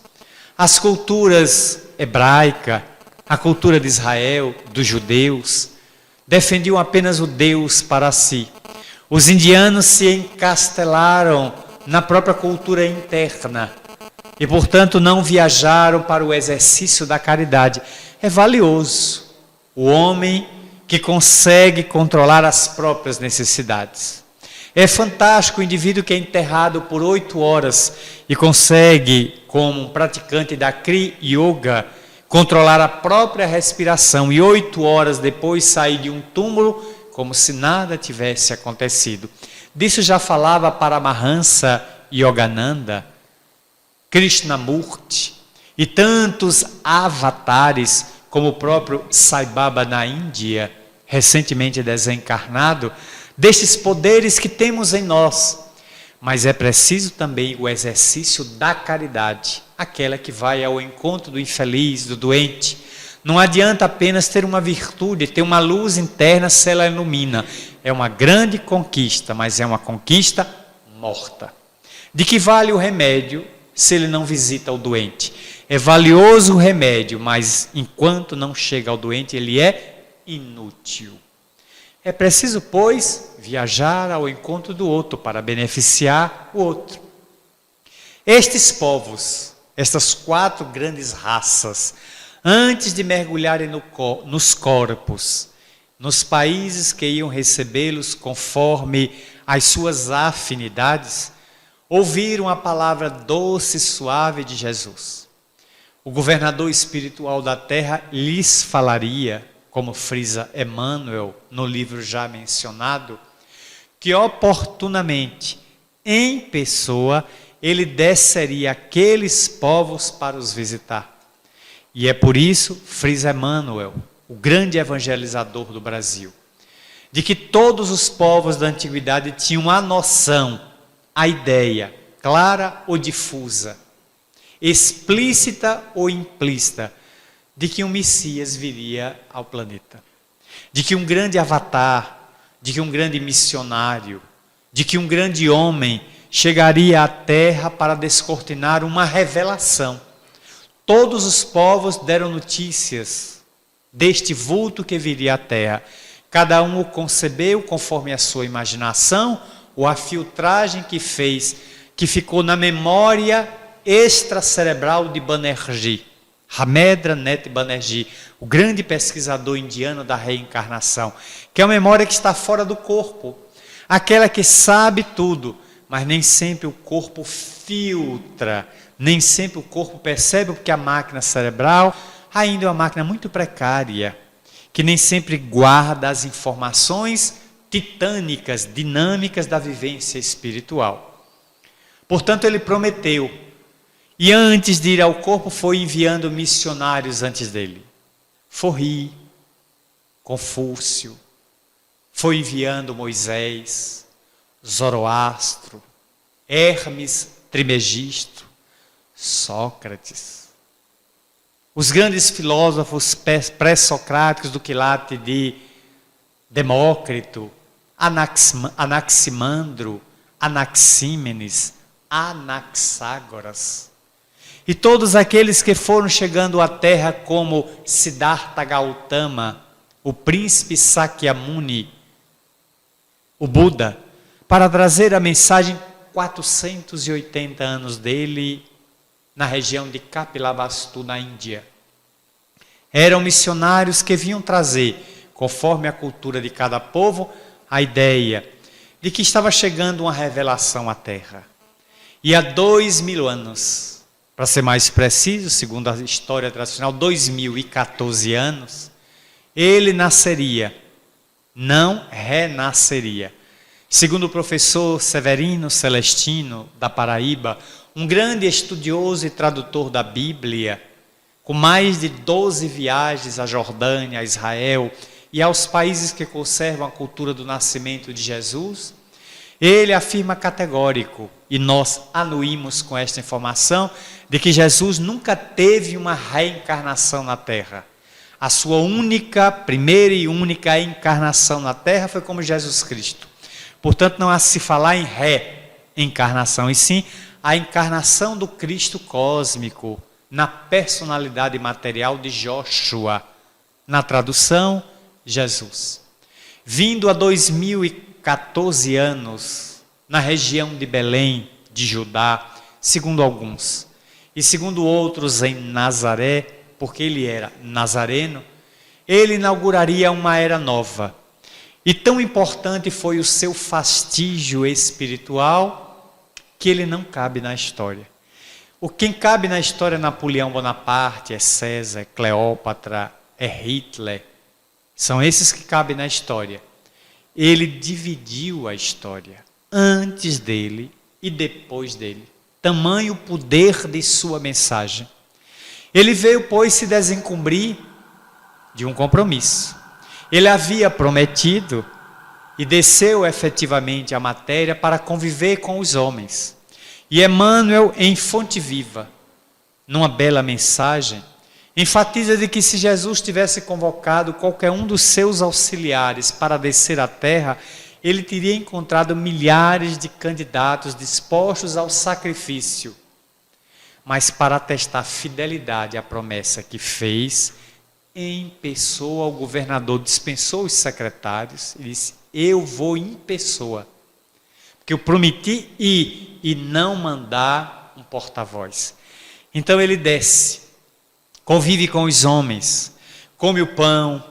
As culturas hebraica, a cultura de Israel, dos judeus, defendiam apenas o Deus para si. Os indianos se encastelaram na própria cultura interna e, portanto, não viajaram para o exercício da caridade. É valioso o homem que consegue controlar as próprias necessidades. É fantástico o indivíduo que é enterrado por 8 horas e consegue, como um praticante da Kri Yoga, controlar a própria respiração e 8 horas depois sair de um túmulo como se nada tivesse acontecido. Disso já falava Paramahansa Yogananda, Krishnamurti e tantos avatares, como o próprio Sai Baba na Índia, recentemente desencarnado, destes poderes que temos em nós. Mas é preciso também o exercício da caridade, aquela que vai ao encontro do infeliz, do doente. Não adianta apenas ter uma virtude, ter uma luz interna se ela ilumina. É uma grande conquista, mas é uma conquista morta. De que vale o remédio se ele não visita o doente? É valioso o remédio, mas enquanto não chega ao doente, ele é inútil. É preciso, pois, viajar ao encontro do outro para beneficiar o outro. Estes povos, estas 4 grandes raças, antes de mergulharem nos corpos, nos países que iam recebê-los conforme as suas afinidades, ouviram a palavra doce e suave de Jesus. O governador espiritual da terra lhes falaria, como frisa Emmanuel no livro já mencionado, que oportunamente, em pessoa, ele desceria aqueles povos para os visitar. E é por isso, Frei Emmanuel, o grande evangelizador do Brasil, de que todos os povos da antiguidade tinham a noção, a ideia, clara ou difusa, explícita ou implícita, de que um Messias viria ao planeta, de que um grande avatar, de que um grande missionário, de que um grande homem chegaria à Terra para descortinar uma revelação. Todos os povos deram notícias deste vulto que viria à Terra. Cada um o concebeu conforme a sua imaginação, ou a filtragem que fez, que ficou na memória extracerebral de Banerjee, Ramendra-Nath Banerjee, o grande pesquisador indiano da reencarnação, que é uma memória que está fora do corpo, aquela que sabe tudo, mas nem sempre o corpo filtra, nem sempre o corpo percebe, porque a máquina cerebral ainda é uma máquina muito precária, que nem sempre guarda as informações titânicas, dinâmicas da vivência espiritual. Portanto, ele prometeu, e antes de ir ao corpo foi enviando missionários antes dele. Forri, Confúcio, foi enviando Moisés, Zoroastro, Hermes Trismegisto, Sócrates. Os grandes filósofos pré-socráticos do quilate de Demócrito, Anaximandro, Anaxímenes, Anaxágoras. E todos aqueles que foram chegando à Terra como Siddhartha Gautama, o príncipe Sakyamuni, o Buda, para trazer a mensagem 480 anos dele na região de Kapilavastu, na Índia. Eram missionários que vinham trazer, conforme a cultura de cada povo, a ideia de que estava chegando uma revelação à Terra. E há 2000 anos, para ser mais preciso, segundo a história tradicional, 2014 anos, ele nasceria, não renasceria. Segundo o professor Severino Celestino, da Paraíba, um grande estudioso e tradutor da Bíblia, com mais de 12 viagens à Jordânia, a Israel e aos países que conservam a cultura do nascimento de Jesus, ele afirma categórico, e nós anuímos com esta informação, de que Jesus nunca teve uma reencarnação na Terra. A sua única, primeira e única encarnação na Terra foi como Jesus Cristo. Portanto, não há se falar em reencarnação, e sim a encarnação do Cristo cósmico, na personalidade material de Joshua, na tradução, Jesus. Vindo há 2014 anos, na região de Belém, de Judá, segundo alguns, e segundo outros em Nazaré, porque ele era nazareno, ele inauguraria uma era nova. E tão importante foi o seu fastígio espiritual, que ele não cabe na história. Quem cabe na história é Napoleão Bonaparte, é César, é Cleópatra, é Hitler. São esses que cabem na história. Ele dividiu a história, antes dele e depois dele. Tamanho o poder de sua mensagem. Ele veio, pois, se desencumbrir de um compromisso. Ele havia prometido e desceu efetivamente a matéria para conviver com os homens. E Emmanuel, em Fonte Viva, numa bela mensagem, enfatiza de que se Jesus tivesse convocado qualquer um dos seus auxiliares para descer à terra, ele teria encontrado milhares de candidatos dispostos ao sacrifício. Mas para atestar fidelidade à promessa que fez, em pessoa, o governador dispensou os secretários e disse: eu vou em pessoa, porque eu prometi ir e não mandar um porta-voz. Então ele desce, convive com os homens, come o pão,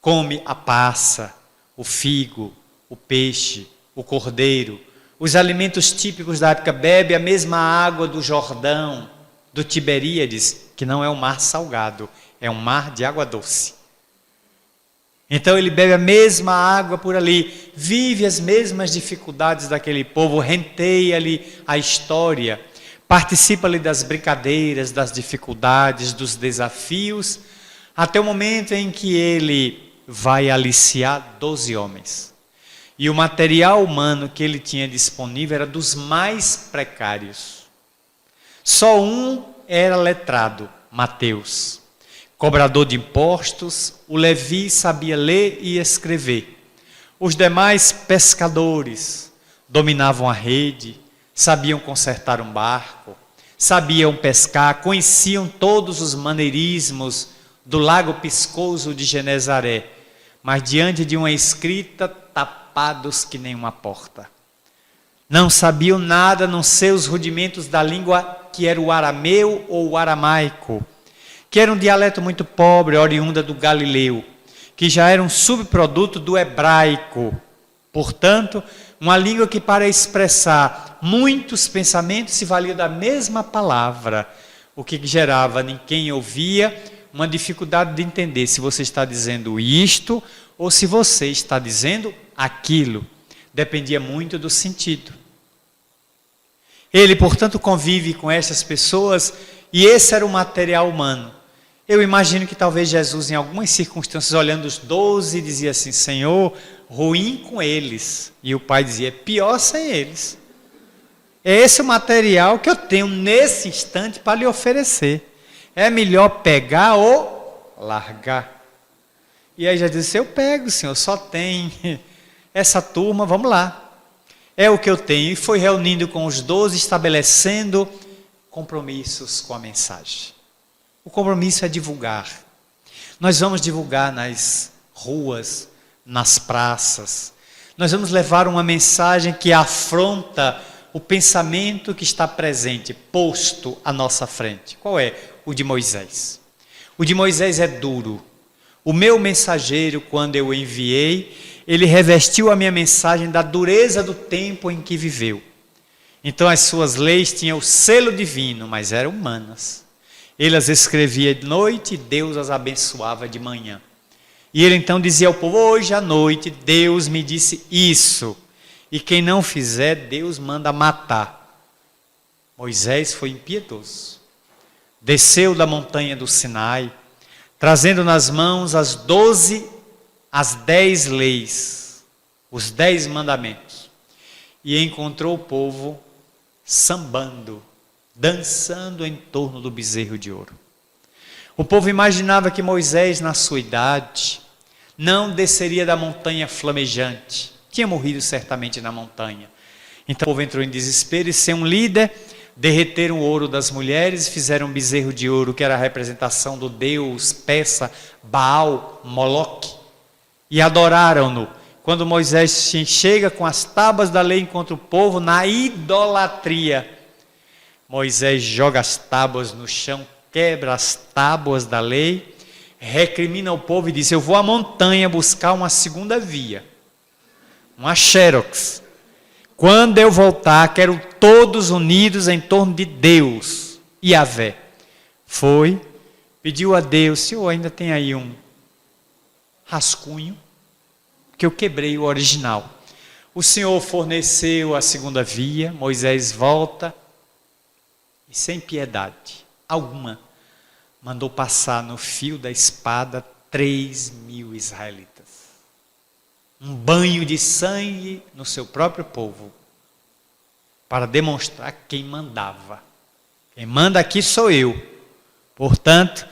come a passa, o figo, o peixe, o cordeiro, os alimentos típicos da época, bebe a mesma água do Jordão, do Tiberíades, que não é um mar salgado, é um mar de água doce. Então ele bebe a mesma água por ali, vive as mesmas dificuldades daquele povo, renteia-lhe a história, participa ali das brincadeiras, das dificuldades, dos desafios, até o momento em que ele vai aliciar 12 homens. E o material humano que ele tinha disponível era dos mais precários. Só um era letrado, Mateus, cobrador de impostos. O Levi sabia ler e escrever. Os demais pescadores dominavam a rede, sabiam consertar um barco, sabiam pescar, conheciam todos os maneirismos do lago piscoso de Genezaré, mas diante de uma escrita, tapados que nem uma porta. Não sabiam nada, a não ser os rudimentos da língua que era o arameu ou o aramaico, que era um dialeto muito pobre, oriunda do Galileu, que já era um subproduto do hebraico. Portanto, uma língua que para expressar muitos pensamentos se valia da mesma palavra, o que gerava em quem ouvia uma dificuldade de entender se você está dizendo isto ou se você está dizendo aquilo. Dependia muito do sentido. Ele, portanto, convive com essas pessoas e esse era o material humano. Eu imagino que talvez Jesus, em algumas circunstâncias, olhando os 12, dizia assim: Senhor, ruim com eles. E o Pai dizia: é pior sem eles. É esse o material que eu tenho nesse instante para lhe oferecer. É melhor pegar ou largar. E aí já disse: eu pego, Senhor, só tem essa turma, vamos lá. É o que eu tenho. E foi reunindo com os 12, estabelecendo compromissos com a mensagem. O compromisso é divulgar. Nós vamos divulgar nas ruas, nas praças. Nós vamos levar uma mensagem que afronta o pensamento que está presente, posto à nossa frente. Qual é? O de Moisés. O de Moisés é duro. O meu mensageiro, quando eu o enviei, ele revestiu a minha mensagem da dureza do tempo em que viveu. Então as suas leis tinham o selo divino, mas eram humanas. Ele as escrevia de noite e Deus as abençoava de manhã. E ele então dizia ao povo: hoje à noite Deus me disse isso. E quem não fizer, Deus manda matar. Moisés foi impiedoso. Desceu da montanha do Sinai, trazendo nas mãos as 10 leis, os 10 mandamentos. E encontrou o povo sambando, dançando em torno do bezerro de ouro. O povo imaginava que Moisés, na sua idade, não desceria da montanha flamejante. Tinha morrido certamente na montanha. Então o povo entrou em desespero e, sem um líder, derreteram o ouro das mulheres e fizeram um bezerro de ouro, que era a representação do deus persa Baal, Moloque, e adoraram-no. Quando Moisés chega com as tábuas da lei contra o povo, na idolatria, Moisés joga as tábuas no chão, quebra as tábuas da lei, recrimina o povo e diz: eu vou à montanha buscar uma segunda via, uma xerox. Quando eu voltar, quero todos unidos em torno de Deus, Yahvé. Foi, pediu a Deus: Senhor, ainda tem aí um rascunho, que eu quebrei o original. O Senhor forneceu a segunda via. Moisés volta e, sem piedade alguma, mandou passar no fio da espada 3.000 israelitas. Um banho de sangue no seu próprio povo, para demonstrar quem mandava. Quem manda aqui sou eu. Portanto,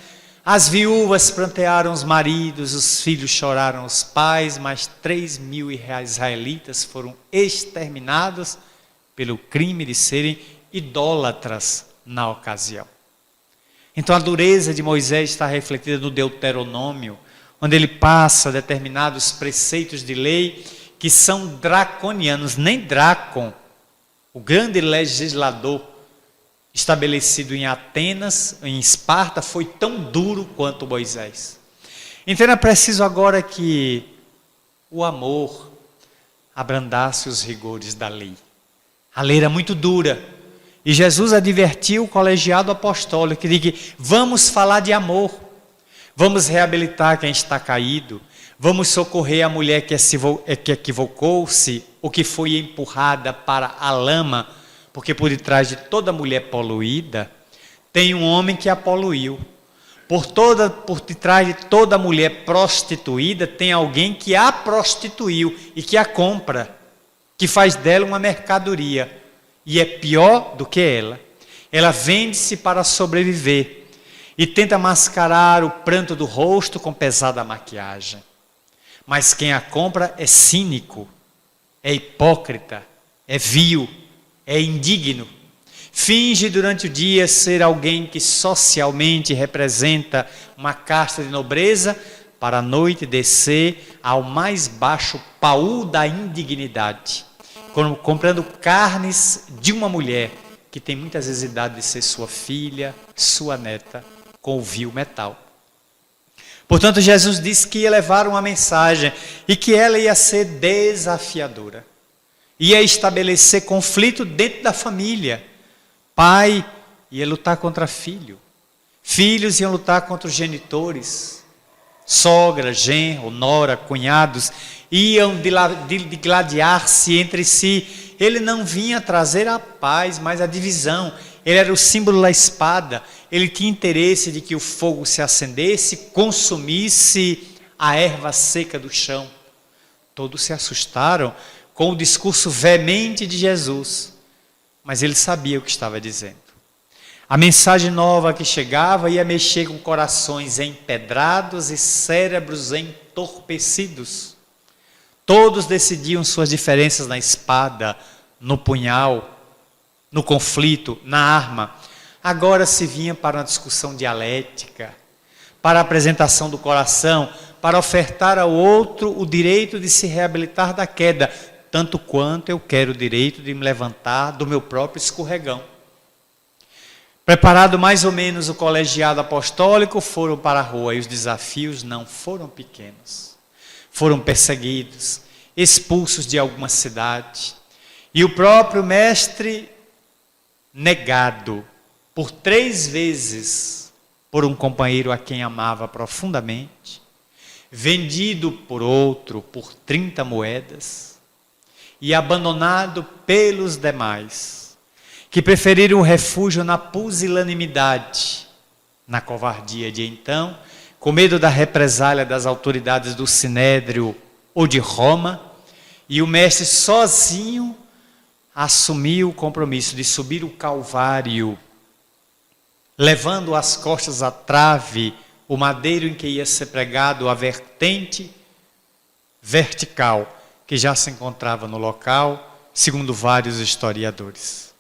as viúvas prantearam os maridos, os filhos choraram os pais, mas 3.000 israelitas foram exterminados pelo crime de serem idólatras na ocasião. Então a dureza de Moisés está refletida no Deuteronômio, onde ele passa determinados preceitos de lei que são draconianos. Nem Drácon, o grande legislador estabelecido em Atenas, em Esparta, foi tão duro quanto Moisés. Então é preciso agora que o amor abrandasse os rigores da lei. A lei era muito dura. E Jesus advertiu o colegiado apostólico de que vamos falar de amor. Vamos reabilitar quem está caído. Vamos socorrer a mulher que equivocou-se ou que foi empurrada para a lama. Porque por detrás de toda mulher poluída, tem um homem que a poluiu. Por detrás de toda mulher prostituída, tem alguém que a prostituiu e que a compra, que faz dela uma mercadoria. E é pior do que ela. Ela vende-se para sobreviver e tenta mascarar o pranto do rosto com pesada maquiagem. Mas quem a compra é cínico, é hipócrita, é vil, é indigno. Finge durante o dia ser alguém que socialmente representa uma casta de nobreza, para à noite descer ao mais baixo paú da indignidade, comprando carnes de uma mulher que tem muitas vezes idade de ser sua filha, sua neta, com o vil metal. Portanto, Jesus disse que ia levar uma mensagem e que ela ia ser desafiadora. Ia estabelecer conflito dentro da família. Pai ia lutar contra filho. Filhos iam lutar contra os genitores. Sogra, genro, nora, cunhados iam digladiar-se entre si. Ele não vinha trazer a paz, mas a divisão. Ele era o símbolo da espada. Ele tinha interesse de que o fogo se acendesse, consumisse a erva seca do chão. Todos se assustaram com o discurso veemente de Jesus, mas ele sabia o que estava dizendo. A mensagem nova que chegava ia mexer com corações empedrados e cérebros entorpecidos. Todos decidiam suas diferenças na espada, no punhal, no conflito, na arma. Agora se vinha para uma discussão dialética, para a apresentação do coração, para ofertar ao outro o direito de se reabilitar da queda, tanto quanto eu quero o direito de me levantar do meu próprio escorregão. Preparado mais ou menos o colegiado apostólico, foram para a rua e os desafios não foram pequenos. Foram perseguidos, expulsos de alguma cidade. E o próprio mestre negado por 3 vezes por um companheiro a quem amava profundamente, vendido por outro por 30 moedas e abandonado pelos demais, que preferiram o refúgio na pusilanimidade, na covardia de então, com medo da represália das autoridades do Sinédrio ou de Roma, e o mestre sozinho assumiu o compromisso de subir o Calvário, levando às costas a trave, o madeiro em que ia ser pregado, a vertente vertical, que já se encontrava no local, segundo vários historiadores.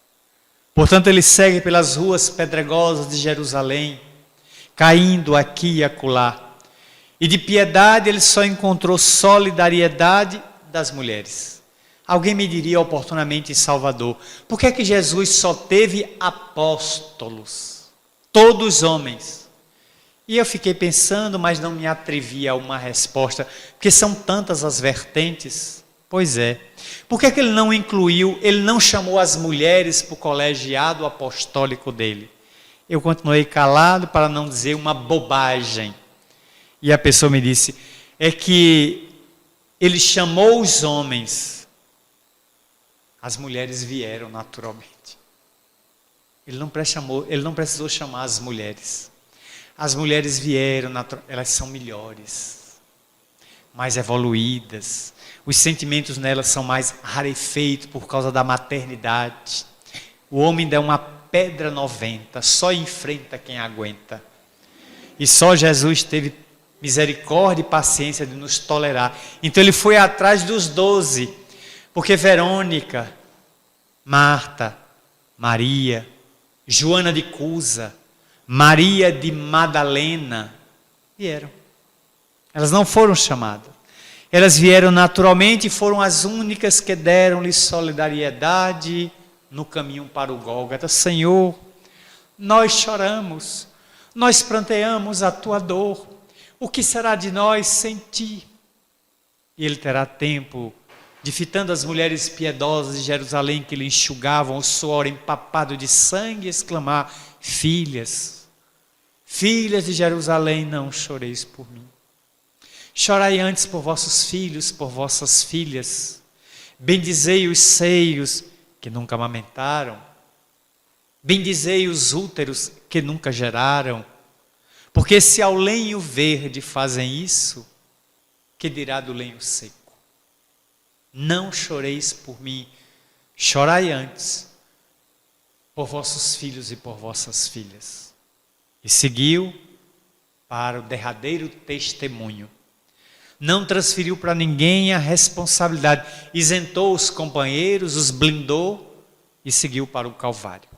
Portanto, ele segue pelas ruas pedregosas de Jerusalém, caindo aqui e acolá. E de piedade ele só encontrou solidariedade das mulheres. Alguém me diria oportunamente em Salvador, por que é que Jesus só teve apóstolos? Todos homens. E eu fiquei pensando, mas não me atrevi a uma resposta, porque são tantas as vertentes. Pois é. Por que é que ele não incluiu, ele não chamou as mulheres para o colegiado apostólico dele? Eu continuei calado para não dizer uma bobagem. E a pessoa me disse, é que ele chamou os homens, as mulheres vieram naturalmente. Ele não precisou chamar as mulheres. As mulheres vieram, elas são melhores, mais evoluídas. Os sentimentos nelas são mais rarefeitos por causa da maternidade. O homem dá uma pedra 90, só enfrenta quem aguenta. E só Jesus teve misericórdia e paciência de nos tolerar. Então ele foi atrás dos 12, porque Verônica, Marta, Maria, Joana de Cusa, Maria de Madalena vieram. Elas não foram chamadas. Elas vieram naturalmente e foram as únicas que deram-lhe solidariedade no caminho para o Gólgota. Senhor, nós choramos, nós pranteamos a tua dor. O que será de nós sem ti? E ele terá tempo de, fitando as mulheres piedosas de Jerusalém que lhe enxugavam o suor empapado de sangue, exclamar: filhas, filhas de Jerusalém, não choreis por mim. Chorai antes por vossos filhos, por vossas filhas. Bendizei os seios que nunca amamentaram, Bendizei os úteros que nunca geraram, porque se ao lenho verde fazem isso, que dirá do lenho seco? Não choreis por mim, chorai antes por vossos filhos e por vossas filhas. E seguiu para o derradeiro testemunho. Não transferiu para ninguém a responsabilidade, isentou os companheiros, os blindou e seguiu para o Calvário.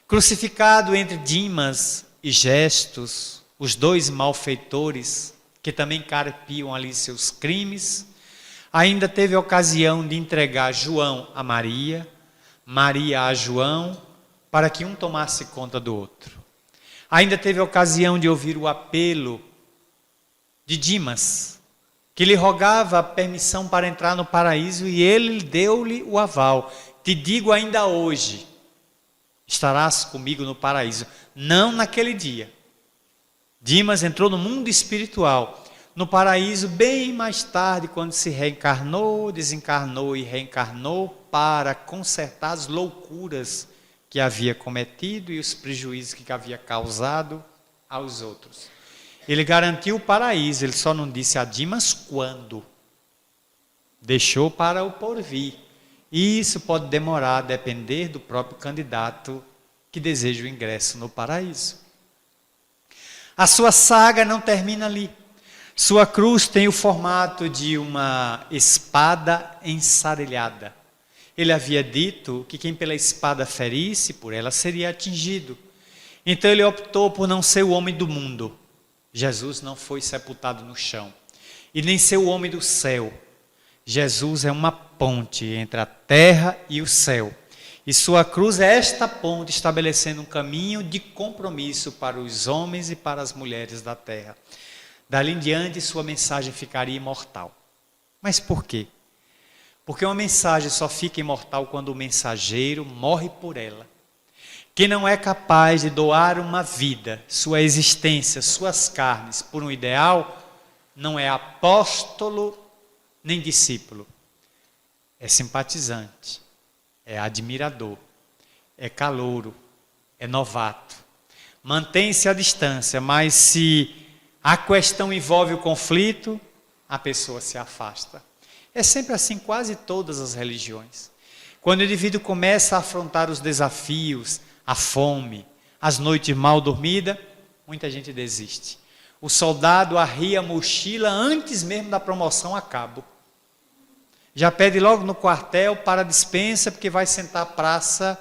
Crucificado entre Dimas e Gestos, os dois malfeitores, que também carpiam ali seus crimes, ainda teve a ocasião de entregar João a Maria, Maria a João, para que um tomasse conta do outro. Ainda teve a ocasião de ouvir o apelo de Dimas, que lhe rogava a permissão para entrar no paraíso, e ele deu-lhe o aval. Te digo ainda hoje, estarás comigo no paraíso. Não naquele dia. Dimas entrou no mundo espiritual, no paraíso bem mais tarde, quando se reencarnou, desencarnou e reencarnou para consertar as loucuras que havia cometido e os prejuízos que havia causado aos outros. Ele garantiu o paraíso, ele só não disse a Dimas quando. Deixou para o porvir. E isso pode demorar, a depender do próprio candidato que deseja o ingresso no paraíso. A sua saga não termina ali. Sua cruz tem o formato de uma espada ensarelhada. Ele havia dito que quem pela espada ferisse, por ela seria atingido. Então ele optou por não ser o homem do mundo. Jesus não foi sepultado no chão. E nem ser o homem do céu. Jesus é uma ponte entre a terra e o céu. E sua cruz é esta ponte, estabelecendo um caminho de compromisso para os homens e para as mulheres da terra. Dali em diante, sua mensagem ficaria imortal. Mas por quê? Porque uma mensagem só fica imortal quando o mensageiro morre por ela. Quem não é capaz de doar uma vida, sua existência, suas carnes, por um ideal, não é apóstolo nem discípulo. É simpatizante, é admirador, é calouro, é novato. Mantém-se à distância, mas se a questão envolve o conflito, a pessoa se afasta. É sempre assim, quase todas as religiões. Quando o indivíduo começa a afrontar os desafios, a fome, as noites mal dormidas, muita gente desiste. O soldado arria a mochila antes mesmo da promoção a cabo. Já pede logo no quartel para a dispensa, porque vai sentar a praça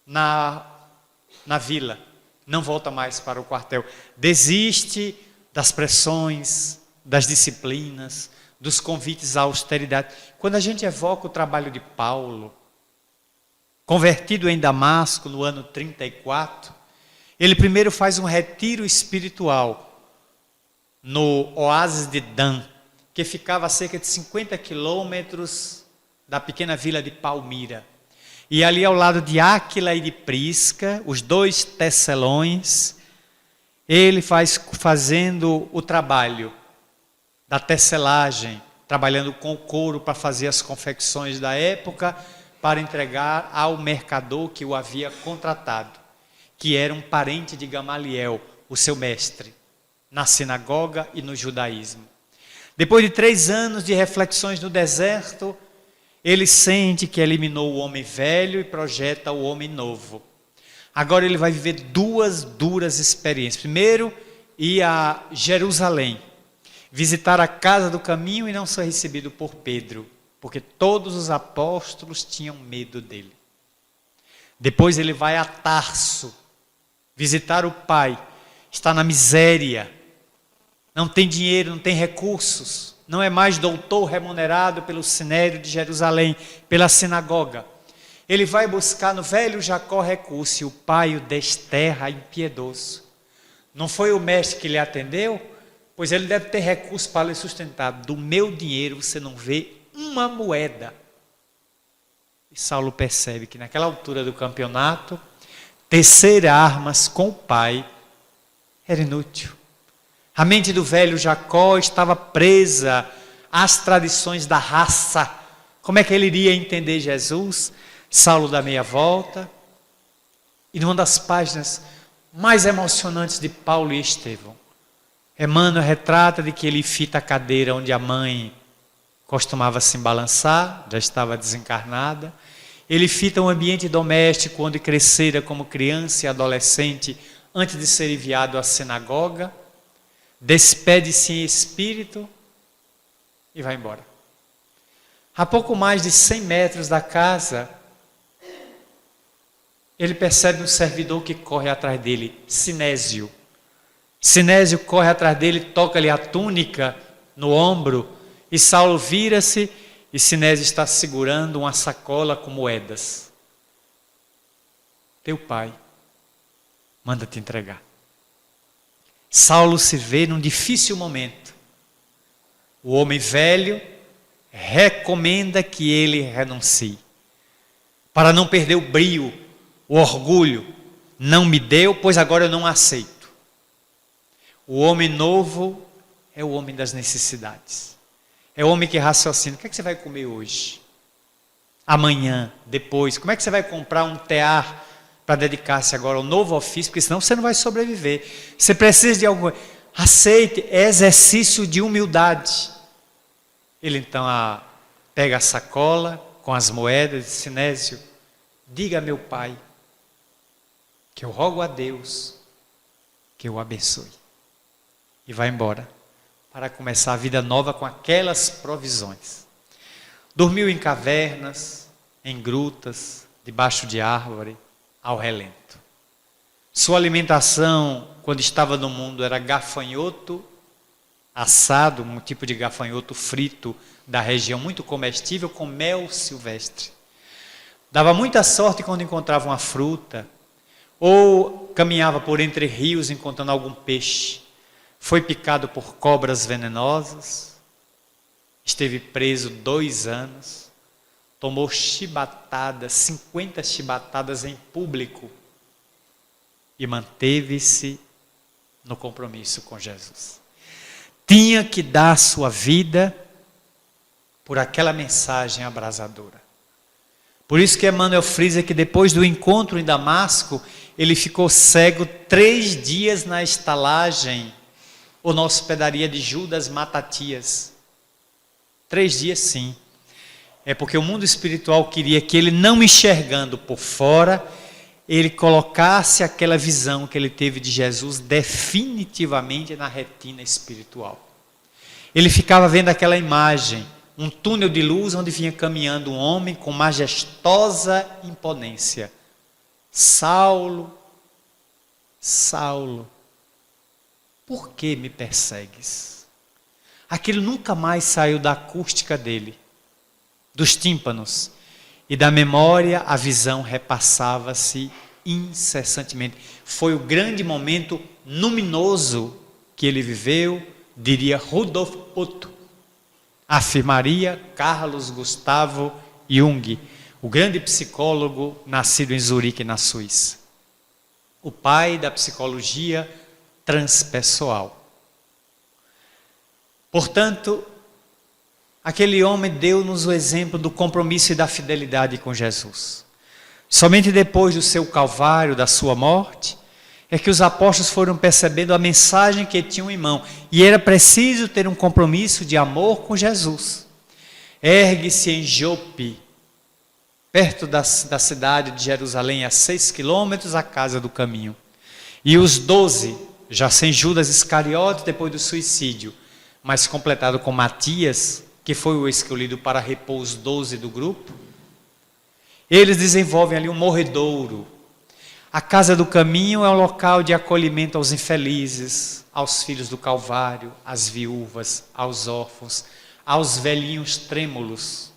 na vila. Não volta mais para o quartel. Desiste das pressões, das disciplinas, dos convites à austeridade. Quando a gente evoca o trabalho de Paulo, convertido em Damasco no ano 34, ele primeiro faz um retiro espiritual no oásis de Dan, que ficava a cerca de 50 quilômetros da pequena vila de Palmira. E ali ao lado de Áquila e de Prisca, os dois tecelões, ele fazendo o trabalho da tecelagem, trabalhando com o couro para fazer as confecções da época, para entregar ao mercador que o havia contratado, que era um parente de Gamaliel, o seu mestre, na sinagoga e no judaísmo. Depois de 3 anos de reflexões no deserto, ele sente que eliminou o homem velho e projeta o homem novo. Agora ele vai viver 2 duras experiências. Primeiro, ir a Jerusalém, visitar a casa do caminho e não ser recebido por Pedro, porque todos os apóstolos tinham medo dele. Depois ele vai a Tarso, visitar o pai, está na miséria, não tem dinheiro, não tem recursos, não é mais doutor remunerado pelo Sinédrio de Jerusalém, pela sinagoga. Ele vai buscar no velho Jacó recurso e o pai o desterra impiedoso. Não foi o mestre que lhe atendeu? Pois ele deve ter recurso para lhe sustentar. Do meu dinheiro você não vê uma moeda. E Saulo percebe que naquela altura do campeonato, tecer armas com o pai era inútil. A mente do velho Jacó estava presa às tradições da raça. Como é que ele iria entender Jesus? Saulo dá meia volta, E numa das páginas mais emocionantes de Paulo e Estevão, Emmanuel retrata de que ele fita a cadeira onde a mãe costumava se balançar, já estava desencarnada. Ele fita um ambiente doméstico onde crescera como criança e adolescente antes de ser enviado à sinagoga. Despede-se em espírito e vai embora. A pouco mais de 100 metros da casa, ele percebe um servidor que corre atrás dele, Sinésio. Sinésio corre atrás dele, toca-lhe a túnica no ombro, e Saulo vira-se e Sinésio está segurando uma sacola com moedas. Teu pai manda te entregar. Saulo se vê num difícil momento. O homem velho recomenda que ele renuncie, para não perder o brio, o orgulho. Não me deu, pois agora eu não aceito. O homem novo é o homem das necessidades. É o homem que raciocina. O que é que você vai comer hoje? Amanhã, depois. Como é que você vai comprar um tear para dedicar-se agora ao novo ofício? Porque senão você não vai sobreviver. Você precisa de algo. Aceite, é exercício de humildade. Ele então pega a sacola com as moedas e diz: Sinésio, diga a meu pai que eu rogo a Deus que eu o abençoe. E vai embora para começar a vida nova com aquelas provisões. Dormiu em cavernas, em grutas, debaixo de árvore, ao relento. Sua alimentação, quando estava no mundo, era gafanhoto assado, um tipo de gafanhoto frito da região, muito comestível, com mel silvestre. Dava muita sorte quando encontrava uma fruta, ou caminhava por entre rios encontrando algum peixe. Foi picado por cobras venenosas, esteve preso 2 anos, tomou chibatadas, 50 chibatadas em público e manteve-se no compromisso com Jesus. Tinha que dar sua vida por aquela mensagem abrasadora. Por isso que Emmanuel frisa que depois do encontro em Damasco, ele ficou cego 3 dias na estalagem ou na hospedaria de Judas Matatias. 3 dias sim. É porque o mundo espiritual queria que ele, não enxergando por fora, ele colocasse aquela visão que ele teve de Jesus definitivamente na retina espiritual. Ele ficava vendo aquela imagem, um túnel de luz onde vinha caminhando um homem com majestosa imponência. Saulo, Saulo, por que me persegues? Aquilo nunca mais saiu da acústica dele, dos tímpanos, e da memória a visão repassava-se incessantemente. Foi o grande momento luminoso que ele viveu, diria Rudolf Otto, afirmaria Carlos Gustavo Jung, o grande psicólogo nascido em Zurique, na Suíça. O pai da psicologia transpessoal. Portanto, aquele homem deu-nos o exemplo do compromisso e da fidelidade com Jesus. Somente depois do seu calvário, da sua morte, é que os apóstolos foram percebendo a mensagem que tinham em mão. E era preciso ter um compromisso de amor com Jesus. Ergue-se em Jope, perto da cidade de Jerusalém, a 6 quilômetros, a casa do caminho. E os 12, já sem Judas Iscariote depois do suicídio, mas completado com Matias, que foi o escolhido para repor os 12 do grupo, eles desenvolvem ali um morredouro. A casa do caminho é um local de acolhimento aos infelizes, aos filhos do Calvário, às viúvas, aos órfãos, aos velhinhos trêmulos,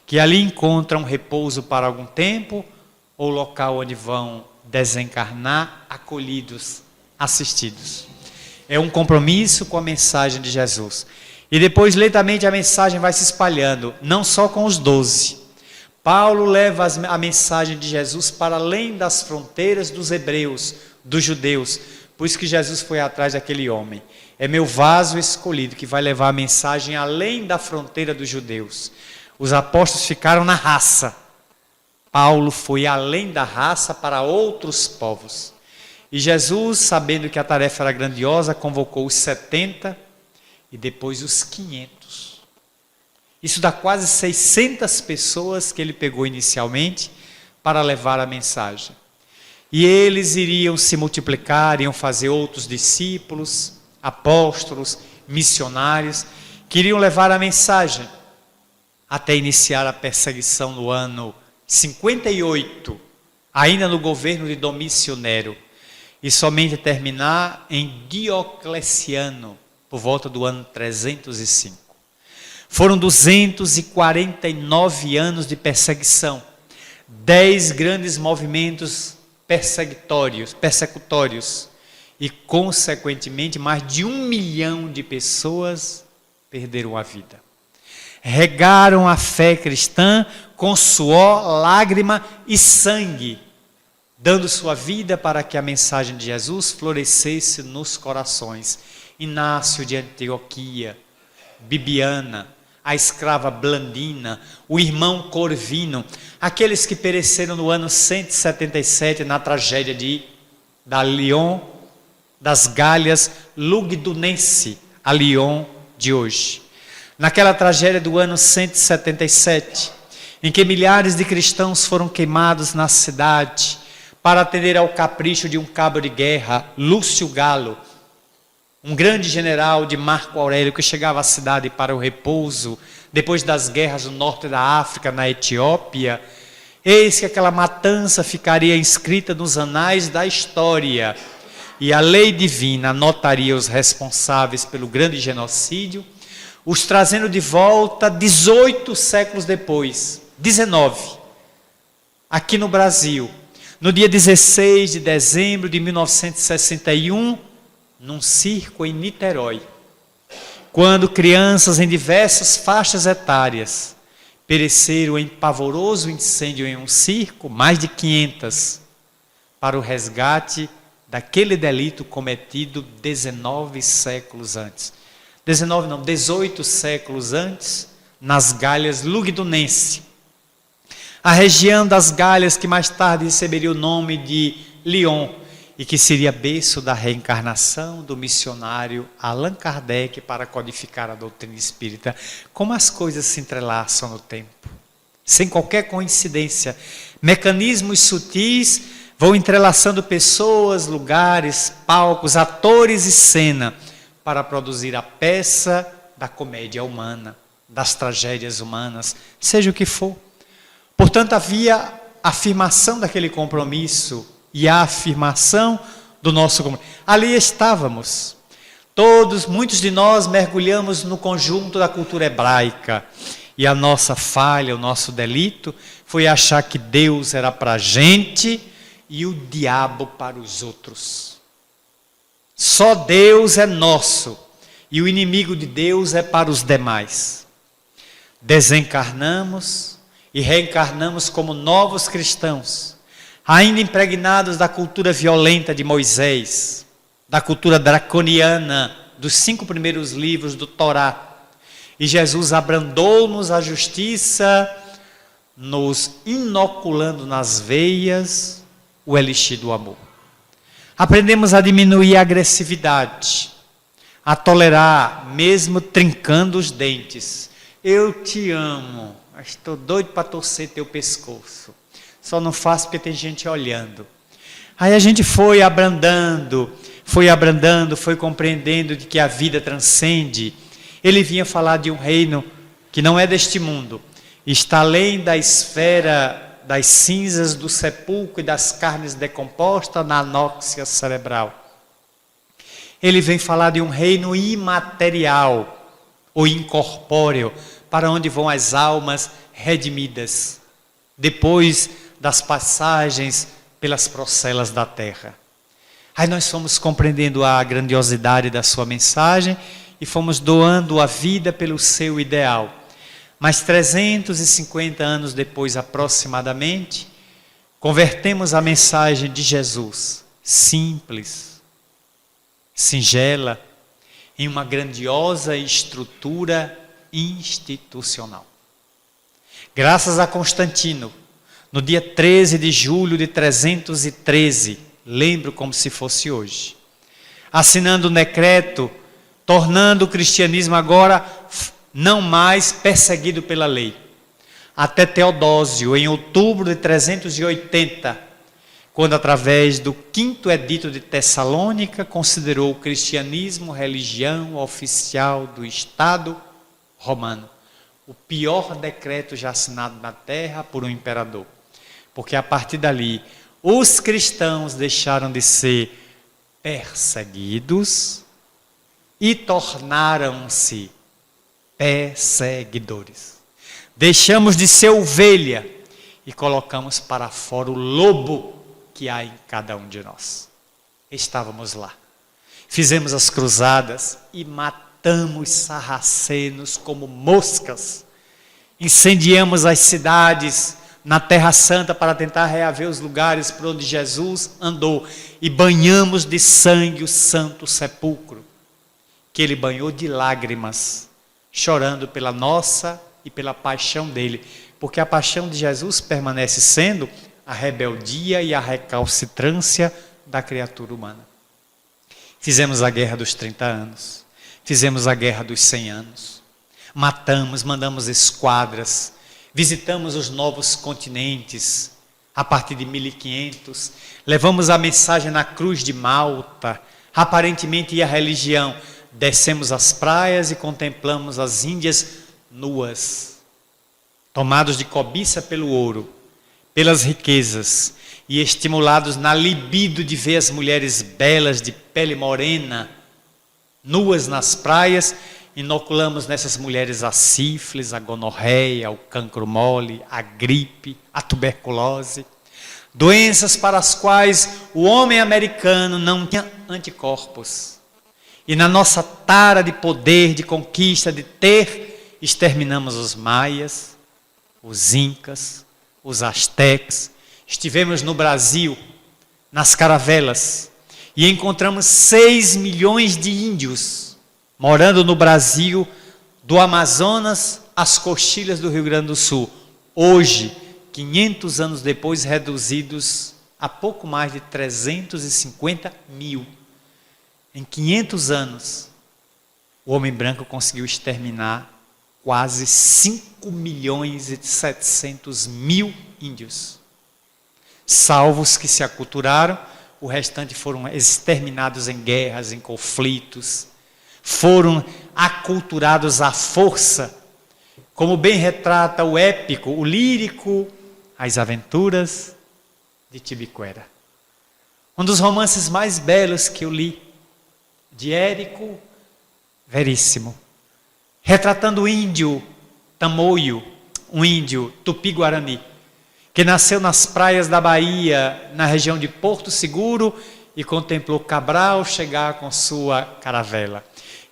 que ali encontram repouso para algum tempo, ou local onde vão desencarnar, acolhidos, assistidos. É um compromisso com a mensagem de Jesus. E depois, lentamente, a mensagem vai se espalhando, não só com os 12. Paulo leva a mensagem de Jesus para além das fronteiras dos hebreus, dos judeus. Por isso que Jesus foi atrás daquele homem. É meu vaso escolhido que vai levar a mensagem além da fronteira dos judeus. Os apóstolos ficaram na raça. Paulo foi além da raça para outros povos. E Jesus, sabendo que a tarefa era grandiosa, convocou os 70 e depois os 500. Isso dá quase 600 pessoas que ele pegou inicialmente para levar a mensagem. E eles iriam se multiplicar, iriam fazer outros discípulos, apóstolos, missionários, que iriam levar a mensagem até iniciar a perseguição no ano 58, ainda no governo de Domício Nero, e somente terminar em Diocleciano, por volta do ano 305. Foram 249 anos de perseguição, 10 grandes movimentos persecutórios, e, consequentemente, mais de 1 milhão de pessoas perderam a vida. Regaram a fé cristã com suor, lágrima e sangue, dando sua vida para que a mensagem de Jesus florescesse nos corações. Inácio de Antioquia, Bibiana, a escrava Blandina, o irmão Corvino, aqueles que pereceram no ano 177 na tragédia da Lyon, das Galhas Lugdunense, a Lyon de hoje. Naquela tragédia do ano 177, em que milhares de cristãos foram queimados na cidade para atender ao capricho de um cabo de guerra, Lúcio Galo, um grande general de Marco Aurélio que chegava à cidade para o repouso, depois das guerras no norte da África, na Etiópia. Eis que aquela matança ficaria inscrita nos anais da história, e a lei divina anotaria os responsáveis pelo grande genocídio, os trazendo de volta 18 séculos depois, 19, aqui no Brasil, no dia 16 de dezembro de 1961, num circo em Niterói, quando crianças em diversas faixas etárias pereceram em pavoroso incêndio em um circo, mais de 500, para o resgate daquele delito cometido 18 séculos antes, nas Galhas Lugdunense. A região das Galhas que mais tarde receberia o nome de Lyon e que seria berço da reencarnação do missionário Allan Kardec para codificar a doutrina espírita. Como as coisas se entrelaçam no tempo, sem qualquer coincidência. Mecanismos sutis vão entrelaçando pessoas, lugares, palcos, atores e cena para produzir a peça da comédia humana, das tragédias humanas, seja o que for. Portanto, havia a afirmação daquele compromisso e a afirmação do nosso compromisso. Ali estávamos. Muitos de nós mergulhamos no conjunto da cultura hebraica. E a nossa falha, o nosso delito, foi achar que Deus era para a gente e o diabo para os outros. Só Deus é nosso e o inimigo de Deus é para os demais. Desencarnamos e reencarnamos como novos cristãos, ainda impregnados da cultura violenta de Moisés, da cultura draconiana dos 5 primeiros livros do Torá. E Jesus abrandou-nos a justiça, nos inoculando nas veias o elixir do amor. Aprendemos a diminuir a agressividade, a tolerar, mesmo trincando os dentes. Eu te amo, mas estou doido para torcer teu pescoço. Só não faço porque tem gente olhando. Aí a gente foi abrandando, foi compreendendo de que a vida transcende. Ele vinha falar de um reino que não é deste mundo, está além da esfera das cinzas do sepulcro e das carnes decompostas na anóxia cerebral. Ele vem falar de um reino imaterial ou incorpóreo, para onde vão as almas redimidas, depois das passagens pelas procelas da terra. Aí nós fomos compreendendo a grandiosidade da sua mensagem e fomos doando a vida pelo seu ideal. Mas 350 anos depois, aproximadamente, convertemos a mensagem de Jesus, simples, singela, em uma grandiosa estrutura institucional. Graças a Constantino, no dia 13 de julho de 313, lembro como se fosse hoje, assinando um decreto, tornando o cristianismo agora não mais perseguido pela lei. Até Teodósio, em outubro de 380, quando através do 5º edito de Tessalônica, considerou o cristianismo religião oficial do Estado romano. O pior decreto já assinado na terra por um imperador. Porque a partir dali, os cristãos deixaram de ser perseguidos e tornaram-se perseguidores. Deixamos de ser ovelha e colocamos para fora o lobo que há em cada um de nós. Estávamos lá. Fizemos as cruzadas e matamos sarracenos como moscas. Incendiamos as cidades na Terra Santa para tentar reaver os lugares por onde Jesus andou. E banhamos de sangue o Santo Sepulcro, que ele banhou de lágrimas, chorando pela nossa e pela paixão dele. Porque a paixão de Jesus permanece sendo a rebeldia e a recalcitrância da criatura humana. Fizemos a guerra dos 30 anos, fizemos a guerra dos 100 anos, matamos, mandamos esquadras, visitamos os novos continentes a partir de 1500, levamos a mensagem na cruz de Malta, aparentemente ia a religião, descemos as praias e contemplamos as Índias nuas, tomados de cobiça pelo ouro, pelas riquezas e estimulados na libido de ver as mulheres belas de pele morena, nuas nas praias, inoculamos nessas mulheres a sífilis, a gonorreia, o cancro mole, a gripe, a tuberculose, doenças para as quais o homem americano não tinha anticorpos. E na nossa tara de poder, de conquista, de ter, exterminamos os maias, os incas, os astecas. Estivemos no Brasil, nas caravelas, e encontramos 6 milhões de índios morando no Brasil, do Amazonas às coxilhas do Rio Grande do Sul. Hoje, 500 anos depois, reduzidos a pouco mais de 350 mil. Em 500 anos, o homem branco conseguiu exterminar quase 5 milhões e 700 mil índios. Salvos que se aculturaram, o restante foram exterminados em guerras, em conflitos, foram aculturados à força, como bem retrata o épico, o lírico, As Aventuras de Tibiquera. Um dos romances mais belos que eu li, de Érico Veríssimo, retratando o índio Tamoio, um índio tupi-guarani, que nasceu nas praias da Bahia, na região de Porto Seguro, e contemplou Cabral chegar com sua caravela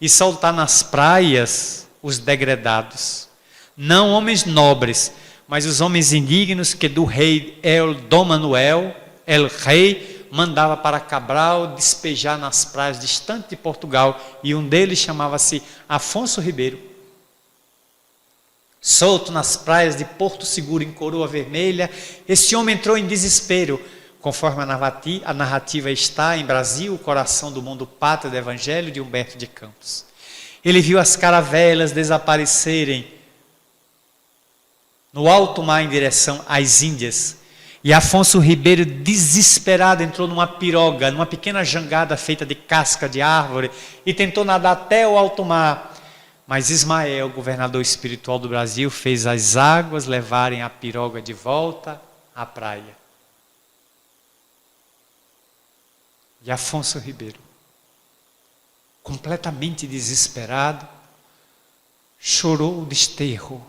e soltar nas praias os degredados, não homens nobres, mas os homens indignos que do rei Dom Manuel, el rei, mandava para Cabral despejar nas praias distantes de Portugal, e um deles chamava-se Afonso Ribeiro. Solto nas praias de Porto Seguro, em Coroa Vermelha, esse homem entrou em desespero, conforme a narrativa está em Brasil, o coração do mundo pátria do Evangelho, de Humberto de Campos. Ele viu as caravelas desaparecerem no alto mar em direção às Índias. E Afonso Ribeiro, desesperado, entrou numa piroga, numa pequena jangada feita de casca de árvore, e tentou nadar até o alto mar. Mas Ismael, governador espiritual do Brasil, fez as águas levarem a piroga de volta à praia. E Afonso Ribeiro, completamente desesperado, chorou o desterro,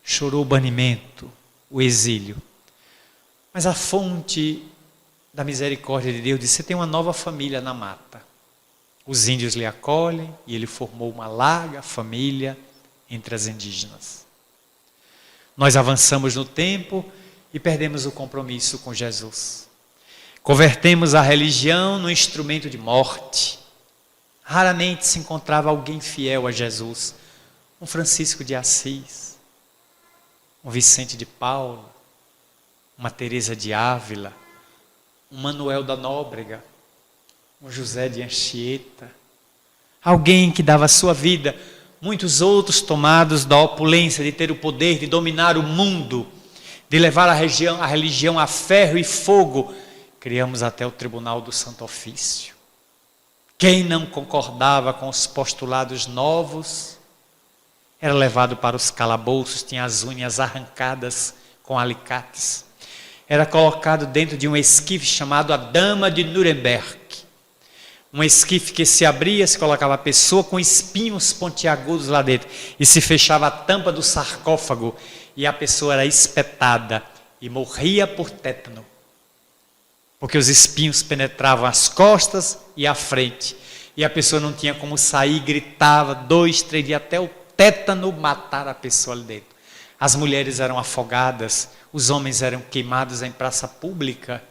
chorou o banimento, o exílio. Mas a fonte da misericórdia de Deus disse: você tem uma nova família na mata. Os índios lhe acolhem e ele formou uma larga família entre as indígenas. Nós avançamos no tempo e perdemos o compromisso com Jesus. Convertemos a religião num instrumento de morte. Raramente se encontrava alguém fiel a Jesus. Um Francisco de Assis, um Vicente de Paula, uma Teresa de Ávila, um Manuel da Nóbrega, um José de Anchieta, alguém que dava a sua vida, muitos outros tomados da opulência de ter o poder de dominar o mundo, de levar a religião a ferro e fogo. Criamos até o Tribunal do Santo Ofício. Quem não concordava com os postulados novos era levado para os calabouços, tinha as unhas arrancadas com alicates. Era colocado dentro de um esquife chamado a Dama de Nuremberg. Um esquife que se abria, se colocava a pessoa com espinhos pontiagudos lá dentro e se fechava a tampa do sarcófago e a pessoa era espetada e morria por tétano. Porque os espinhos penetravam as costas e a frente. E a pessoa não tinha como sair, gritava 2, 3 dias até o tétano matar a pessoa ali dentro. As mulheres eram afogadas, os homens eram queimados em praça pública.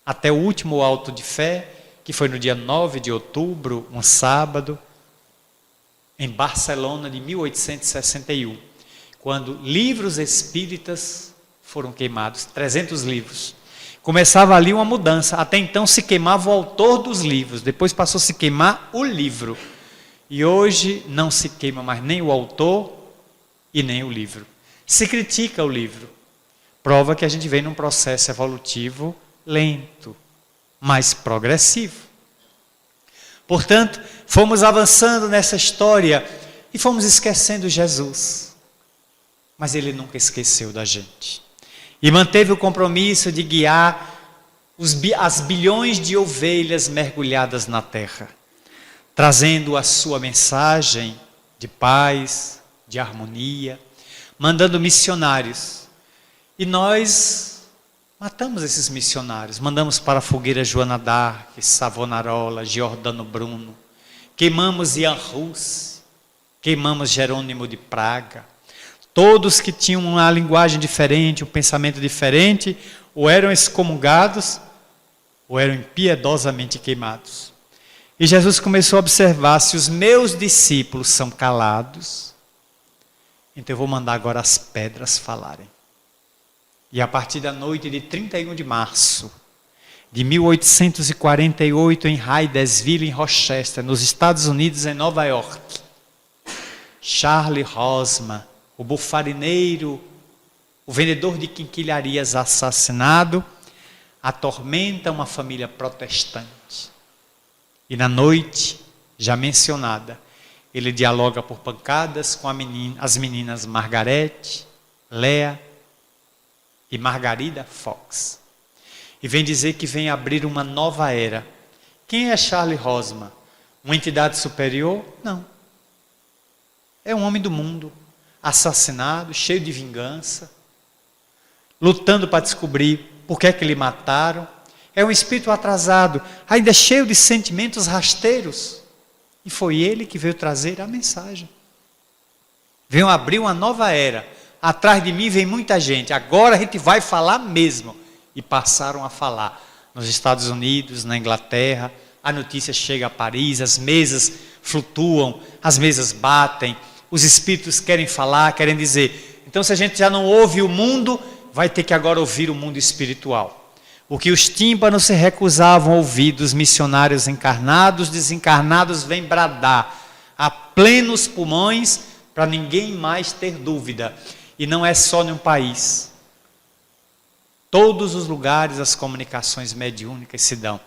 Até o último auto de fé, que foi no dia 9 de outubro, um sábado, em Barcelona de 1861, quando livros espíritas foram queimados, 300 livros. Começava ali uma mudança. Até então se queimava o autor dos livros, depois passou a se queimar o livro. E hoje não se queima mais nem o autor e nem o livro. Se critica o livro. Prova que a gente vem num processo evolutivo lento, mas progressivo. Portanto, fomos avançando nessa história e fomos esquecendo Jesus. Mas Ele nunca esqueceu da gente. E manteve o compromisso de guiar as bilhões de ovelhas mergulhadas na terra, trazendo a sua mensagem de paz, de harmonia, mandando missionários. E nós matamos esses missionários, mandamos para a fogueira Joana d'Arc, Savonarola, Giordano Bruno, queimamos Ian Rus, queimamos Jerônimo de Praga. Todos que tinham uma linguagem diferente, um pensamento diferente, ou eram excomungados, ou eram impiedosamente queimados. E Jesus começou a observar: se os meus discípulos são calados, então eu vou mandar agora as pedras falarem. E a partir da noite de 31 de março de 1848, em Hydesville, em Rochester, nos Estados Unidos, em Nova York, Charlie Rosman, o bufarineiro, o vendedor de quinquilharias assassinado, atormenta uma família protestante. E na noite, já mencionada, ele dialoga por pancadas com as meninas Margarete, Léa e Margarida Fox. E vem dizer que vem abrir uma nova era. Quem é Charlie Rosman? Uma entidade superior? Não. É um homem do mundo, assassinado, cheio de vingança, lutando para descobrir por que é que lhe mataram. É um espírito atrasado, ainda cheio de sentimentos rasteiros. E foi ele que veio trazer a mensagem. Veio abrir uma nova era. Atrás de mim vem muita gente, agora a gente vai falar mesmo. E passaram a falar. Nos Estados Unidos, na Inglaterra, a notícia chega a Paris, as mesas flutuam, as mesas batem. Os espíritos querem falar, querem dizer. Então, se a gente já não ouve o mundo, vai ter que agora ouvir o mundo espiritual. O que os tímpanos se recusavam a ouvir dos missionários encarnados, desencarnados vêm bradar a plenos pulmões para ninguém mais ter dúvida. E não é só num país. Todos os lugares as comunicações mediúnicas se dão.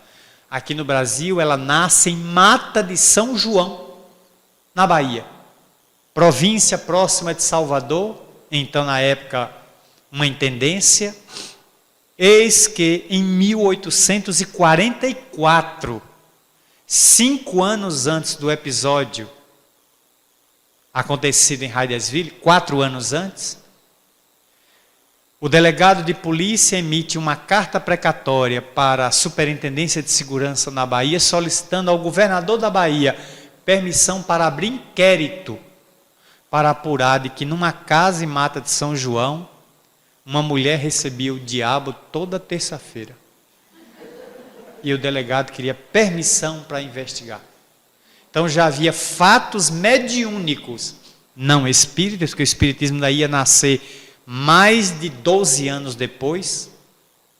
Aqui no Brasil, ela nasce em Mata de São João, na Bahia. Província próxima de Salvador, então na época uma intendência. Eis que em 1844, 5 anos antes do episódio acontecido em Hydesville, 4 anos antes, o delegado de polícia emite uma carta precatória para a Superintendência de Segurança na Bahia, solicitando ao governador da Bahia permissão para abrir inquérito para apurar de que numa casa em Mata de São João, uma mulher recebia o diabo toda terça-feira. E o delegado queria permissão para investigar. Então já havia fatos mediúnicos, não espíritas, porque o espiritismo daí ia nascer mais de 12 anos depois,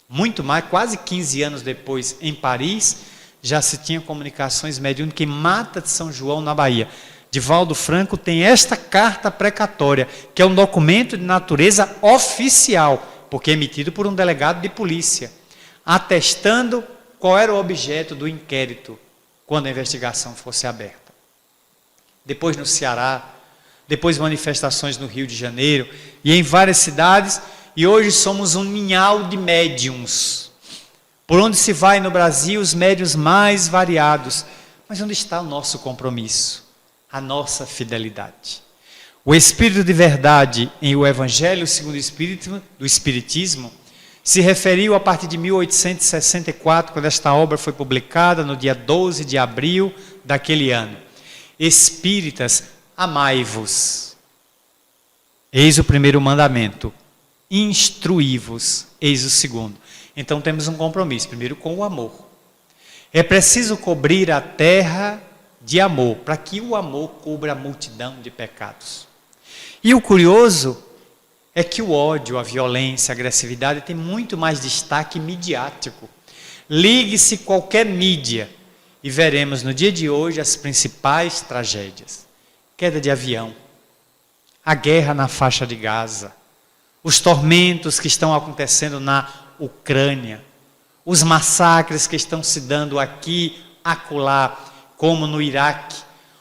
muito mais, quase 15 anos depois, em Paris, já se tinha comunicações mediúnicas em Mata de São João, na Bahia. Divaldo Franco tem esta carta precatória, que é um documento de natureza oficial, porque é emitido por um delegado de polícia, atestando qual era o objeto do inquérito quando a investigação fosse aberta. Depois no Ceará, depois manifestações no Rio de Janeiro e em várias cidades, e hoje somos um ninhal de médiums. Por onde se vai no Brasil, os médiuns mais variados. Mas onde está o nosso compromisso? A nossa fidelidade. O Espírito de Verdade, em O Evangelho segundo o Espiritismo, se referiu a partir de 1864, quando esta obra foi publicada, no dia 12 de abril daquele ano. Espíritas, amai-vos. Eis o primeiro mandamento. Instruí-vos. Eis o segundo. Então temos um compromisso, primeiro com o amor. É preciso cobrir a terra de amor, para que o amor cubra a multidão de pecados. E o curioso é que o ódio, a violência, a agressividade tem muito mais destaque midiático. Ligue-se qualquer mídia e veremos no dia de hoje as principais tragédias. Queda de avião, a guerra na faixa de Gaza, os tormentos que estão acontecendo na Ucrânia, os massacres que estão se dando aqui, acolá, como no Iraque,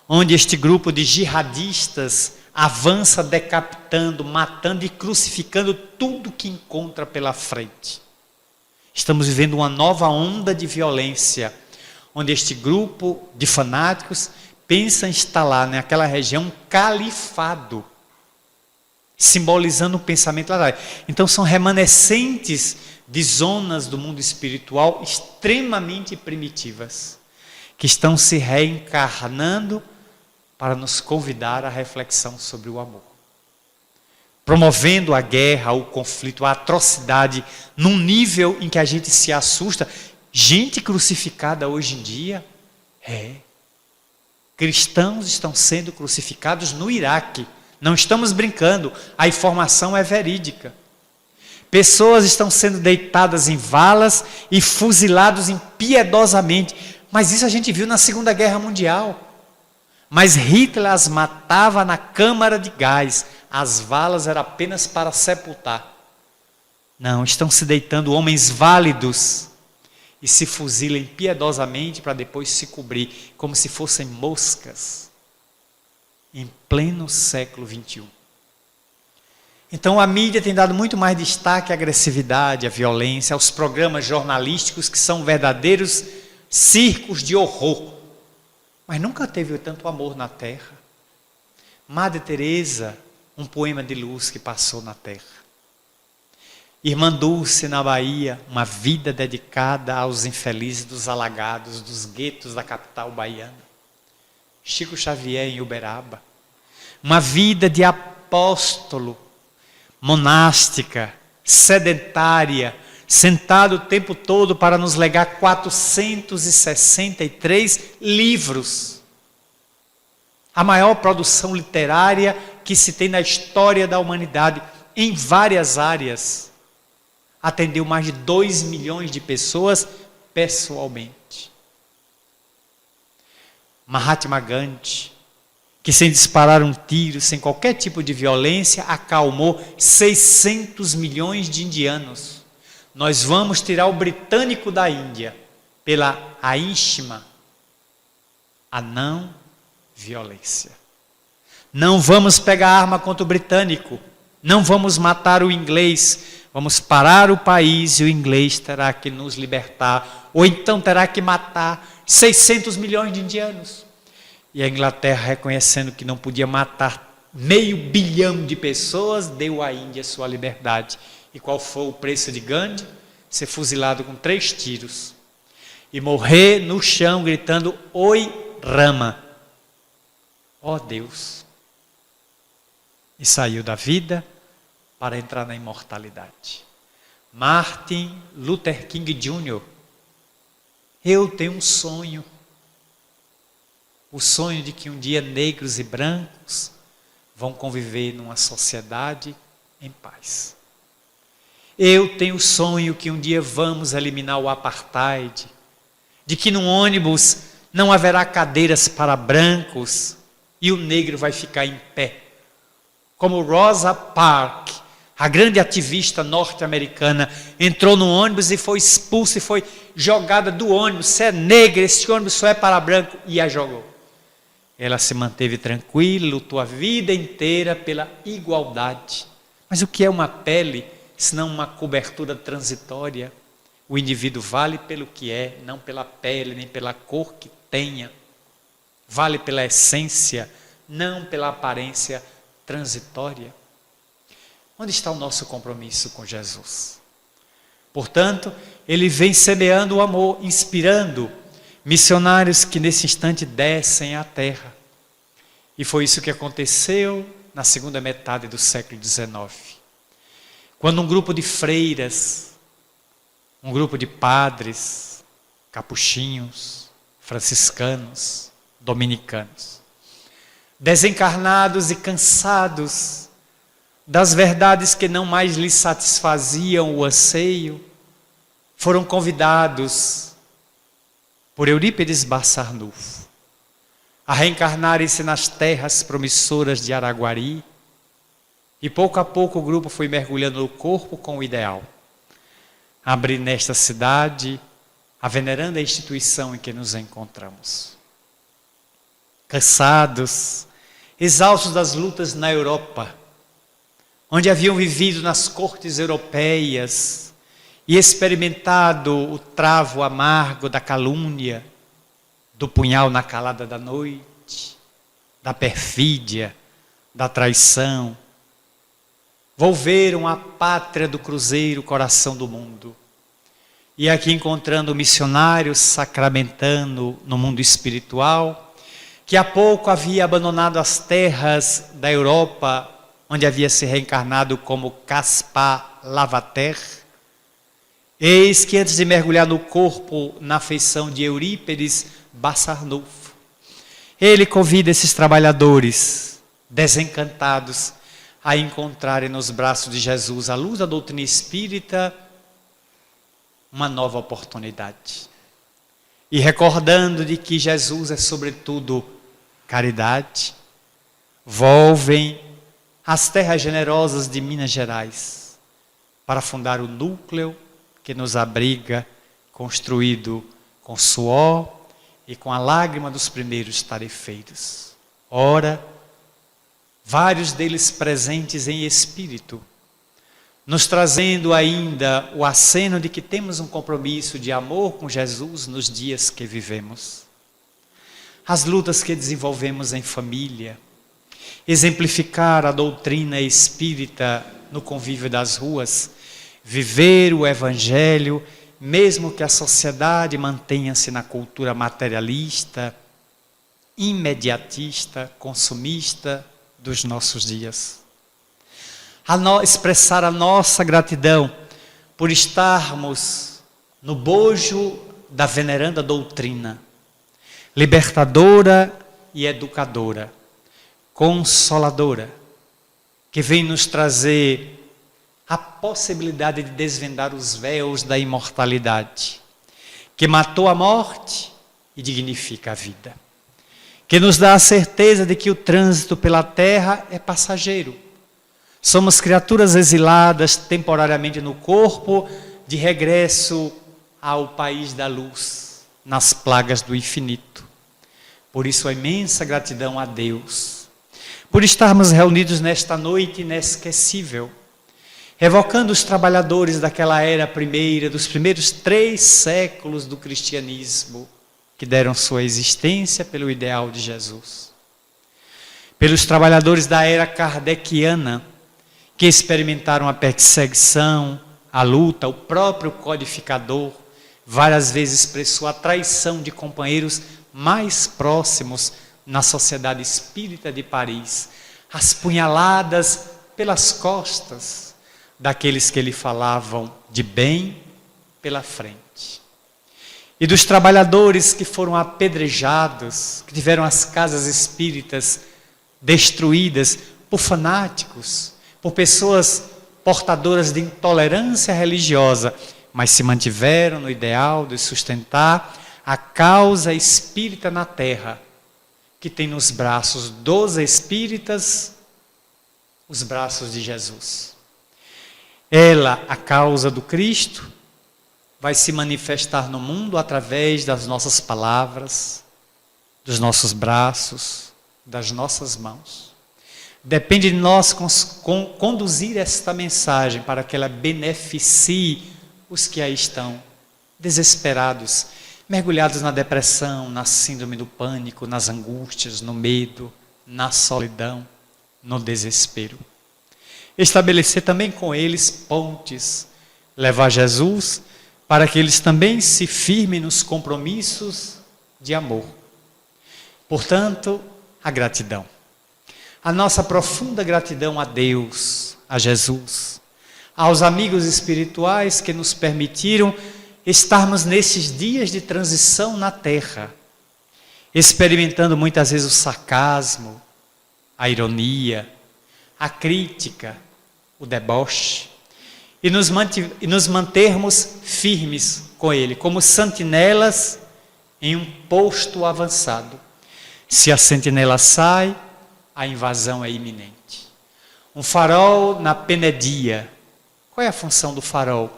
onde este grupo de jihadistas avança decapitando, matando e crucificando tudo que encontra pela frente. Estamos vivendo uma nova onda de violência, onde este grupo de fanáticos pensa em instalar naquela região um califado, simbolizando o pensamento lá. Então são remanescentes de zonas do mundo espiritual extremamente primitivas, que estão se reencarnando para nos convidar à reflexão sobre o amor. Promovendo a guerra, o conflito, a atrocidade, num nível em que a gente se assusta. Gente crucificada hoje em dia, cristãos estão sendo crucificados no Iraque. Não estamos brincando, a informação é verídica. Pessoas estão sendo deitadas em valas e fuzilados impiedosamente. Mas isso a gente viu na Segunda Guerra Mundial. Mas Hitler as matava na câmara de gás. As valas eram apenas para sepultar. Não, estão se deitando homens válidos e se fuzilam impiedosamente para depois se cobrir, como se fossem moscas, em pleno século XXI. Então a mídia tem dado muito mais destaque à agressividade, à violência, aos programas jornalísticos que são verdadeiros circos de horror. Mas nunca teve tanto amor na terra. Madre Teresa, um poema de luz que passou na terra. Irmã Dulce, na Bahia, uma vida dedicada aos infelizes dos alagados, dos guetos da capital baiana. Chico Xavier, em Uberaba. Uma vida de apóstolo, monástica, sedentária, sentado o tempo todo para nos legar 463 livros. A maior produção literária que se tem na história da humanidade, em várias áreas. Atendeu mais de 2 milhões de pessoas pessoalmente. Mahatma Gandhi, que sem disparar um tiro, sem qualquer tipo de violência, acalmou 600 milhões de indianos. Nós vamos tirar o britânico da Índia pela Ahimsa, a não violência. Não vamos pegar arma contra o britânico, não vamos matar o inglês, vamos parar o país e o inglês terá que nos libertar, ou então terá que matar 600 milhões de indianos. E a Inglaterra, reconhecendo que não podia matar 500 milhões de pessoas, deu à Índia sua liberdade. E qual foi o preço de Gandhi? Ser fuzilado com 3 tiros. E morrer no chão gritando, Oi Rama. Ó Deus. E saiu da vida para entrar na imortalidade. Martin Luther King Jr. Eu tenho um sonho. O sonho de que um dia negros e brancos vão conviver numa sociedade em paz. Eu tenho o sonho que um dia vamos eliminar o apartheid, de que num ônibus não haverá cadeiras para brancos e o negro vai ficar em pé. Como Rosa Parks, a grande ativista norte-americana, entrou no ônibus e foi expulsa e foi jogada do ônibus. Você é negra, esse ônibus só é para branco. E a jogou. Ela se manteve tranquila, lutou a vida inteira pela igualdade. Mas o que é uma pele, senão uma cobertura transitória? O indivíduo vale pelo que é, não pela pele, nem pela cor que tenha. Vale pela essência, não pela aparência transitória. Onde está o nosso compromisso com Jesus? Portanto, ele vem semeando o amor, inspirando missionários que nesse instante descem à terra. E foi isso que aconteceu na segunda metade do século XIX. Quando um grupo de freiras, um grupo de padres, capuchinhos, franciscanos, dominicanos, desencarnados e cansados das verdades que não mais lhes satisfaziam o anseio, foram convidados por Eurípides Barçanufo a reencarnarem-se nas terras promissoras de Araguari, e pouco a pouco o grupo foi mergulhando no corpo com o ideal. Abrir nesta cidade a veneranda instituição em que nos encontramos. Cansados, exaustos das lutas na Europa, onde haviam vivido nas cortes europeias e experimentado o travo amargo da calúnia, do punhal na calada da noite, da perfídia, da traição, volveram à pátria do cruzeiro, coração do mundo. E aqui encontrando missionários sacramentando no mundo espiritual, que há pouco havia abandonado as terras da Europa, onde havia se reencarnado como Caspar Lavater. Eis que antes de mergulhar no corpo na feição de Eurípides Barçanufo, ele convida esses trabalhadores desencantados a encontrarem nos braços de Jesus, à luz da doutrina espírita, uma nova oportunidade. E recordando de que Jesus é sobretudo caridade, volvem às terras generosas de Minas Gerais para fundar o núcleo que nos abriga, construído com suor e com a lágrima dos primeiros tarefeiros. Ora, vários deles presentes em espírito, nos trazendo ainda o aceno de que temos um compromisso de amor com Jesus nos dias que vivemos. As lutas que desenvolvemos em família, exemplificar a doutrina espírita no convívio das ruas, viver o Evangelho, mesmo que a sociedade mantenha-se na cultura materialista, imediatista, consumista dos nossos dias. Expressar a nossa gratidão por estarmos no bojo da veneranda doutrina, libertadora e educadora, consoladora, que vem nos trazer a possibilidade de desvendar os véus da imortalidade, que matou a morte e dignifica a vida, que nos dá a certeza de que o trânsito pela terra é passageiro. Somos criaturas exiladas temporariamente no corpo, de regresso ao país da luz, nas plagas do infinito. Por isso a imensa gratidão a Deus, por estarmos reunidos nesta noite inesquecível, evocando os trabalhadores daquela era primeira, dos primeiros 3 séculos do cristianismo, que deram sua existência pelo ideal de Jesus. Pelos trabalhadores da era kardeciana, que experimentaram a perseguição, a luta, o próprio codificador, várias vezes expressou a traição de companheiros mais próximos na Sociedade Espírita de Paris, as punhaladas pelas costas daqueles que lhe falavam de bem pela frente. E dos trabalhadores que foram apedrejados, que tiveram as casas espíritas destruídas por fanáticos, por pessoas portadoras de intolerância religiosa, mas se mantiveram no ideal de sustentar a causa espírita na terra, que tem nos braços dos espíritas os braços de Jesus. Ela, a causa do Cristo, vai se manifestar no mundo através das nossas palavras, dos nossos braços, das nossas mãos. Depende de nós conduzir esta mensagem para que ela beneficie os que aí estão, desesperados, mergulhados na depressão, na síndrome do pânico, nas angústias, no medo, na solidão, no desespero. Estabelecer também com eles pontes, levar Jesus para que eles também se firmem nos compromissos de amor. Portanto, a gratidão. A nossa profunda gratidão a Deus, a Jesus, aos amigos espirituais que nos permitiram estarmos nesses dias de transição na Terra, experimentando muitas vezes o sarcasmo, a ironia, a crítica, o deboche, e nos mantermos firmes com Ele, como sentinelas em um posto avançado. Se a sentinela sai, a invasão é iminente. Um farol na penedia. Qual é a função do farol?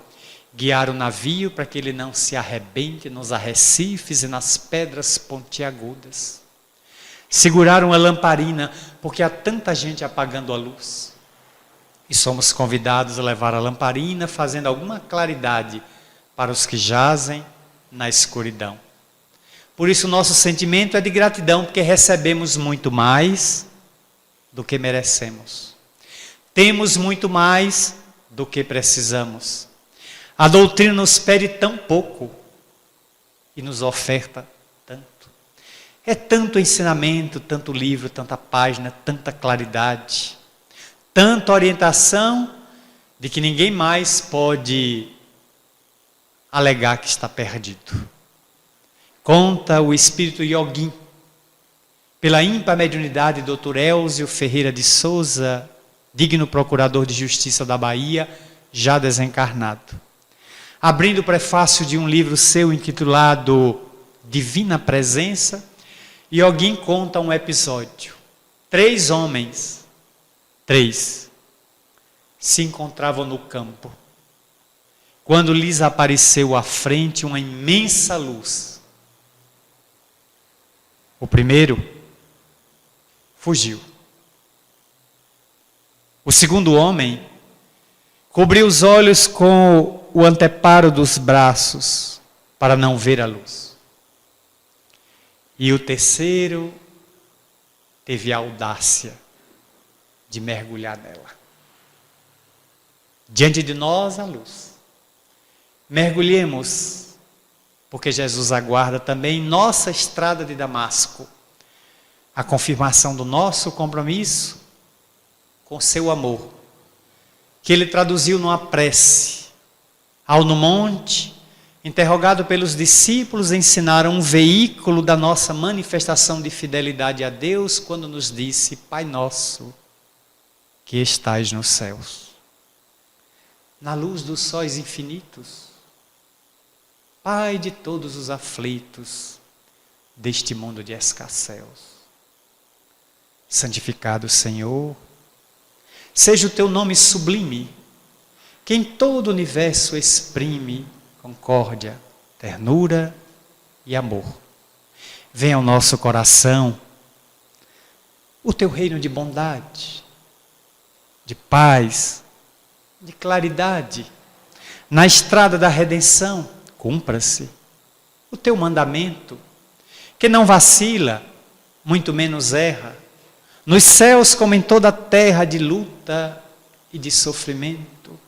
Guiar o navio para que ele não se arrebente nos arrecifes e nas pedras pontiagudas. Segurar uma lamparina, porque há tanta gente apagando a luz. E somos convidados a levar a lamparina, fazendo alguma claridade para os que jazem na escuridão. Por isso, nosso sentimento é de gratidão, porque recebemos muito mais do que merecemos. Temos muito mais do que precisamos. A doutrina nos pede tão pouco e nos oferta tanto. É tanto ensinamento, tanto livro, tanta página, tanta claridade, tanta orientação, de que ninguém mais pode alegar que está perdido. Conta o espírito Yogin, pela ímpar mediunidade do Dr. Elzio Ferreira de Souza, digno procurador de justiça da Bahia, já desencarnado. Abrindo o prefácio de um livro seu intitulado Divina Presença, Yogin conta um episódio. 3 homens, se encontravam no campo, quando lhes apareceu à frente uma imensa luz. O primeiro fugiu. O segundo homem cobriu os olhos com o anteparo dos braços para não ver a luz. E o terceiro teve a audácia de mergulhar nela. Diante de nós a luz. Mergulhemos, porque Jesus aguarda também nossa estrada de Damasco, a confirmação do nosso compromisso com seu amor, que ele traduziu numa prece. Ao no monte, interrogado pelos discípulos, ensinaram um veículo da nossa manifestação de fidelidade a Deus, quando nos disse: Pai nosso, que estais nos céus. Na luz dos sóis infinitos, Pai de todos os aflitos deste mundo de escasseus. Santificado Senhor, seja o teu nome sublime, que em todo o universo exprime concórdia, ternura e amor. Venha ao nosso coração o teu reino de bondade, de paz, de claridade. Na estrada da redenção, cumpra-se o teu mandamento, que não vacila, muito menos erra, nos céus como em toda a terra de luta e de sofrimento.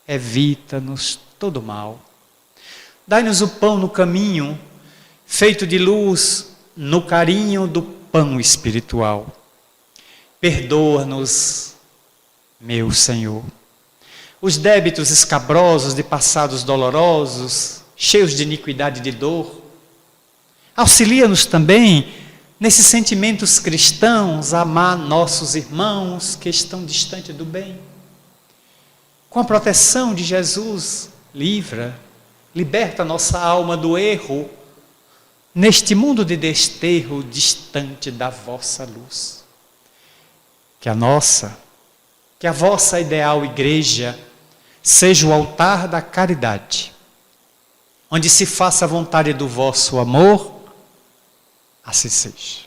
Evita-nos todo mal. Dai-nos o pão no caminho, feito de luz no carinho do pão espiritual. Perdoa-nos, meu Senhor, os débitos escabrosos de passados dolorosos, cheios de iniquidade e de dor. Auxilia-nos também nesses sentimentos cristãos, amar nossos irmãos que estão distantes do bem. Com a proteção de Jesus, liberta nossa alma do erro, neste mundo de desterro distante da vossa luz. Que a vossa ideal igreja seja o altar da caridade, onde se faça a vontade do vosso amor, assim seja.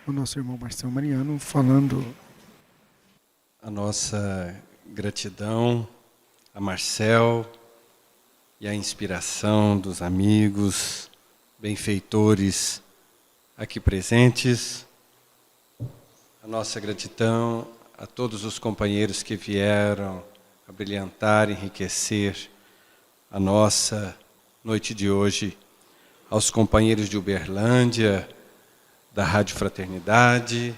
O nosso irmão Marcel Mariano falando. A nossa gratidão a Marcel e a inspiração dos amigos, benfeitores aqui presentes. A nossa gratidão a todos os companheiros que vieram a brilhantar, enriquecer a nossa noite de hoje, aos companheiros de Uberlândia, da Rádio Fraternidade,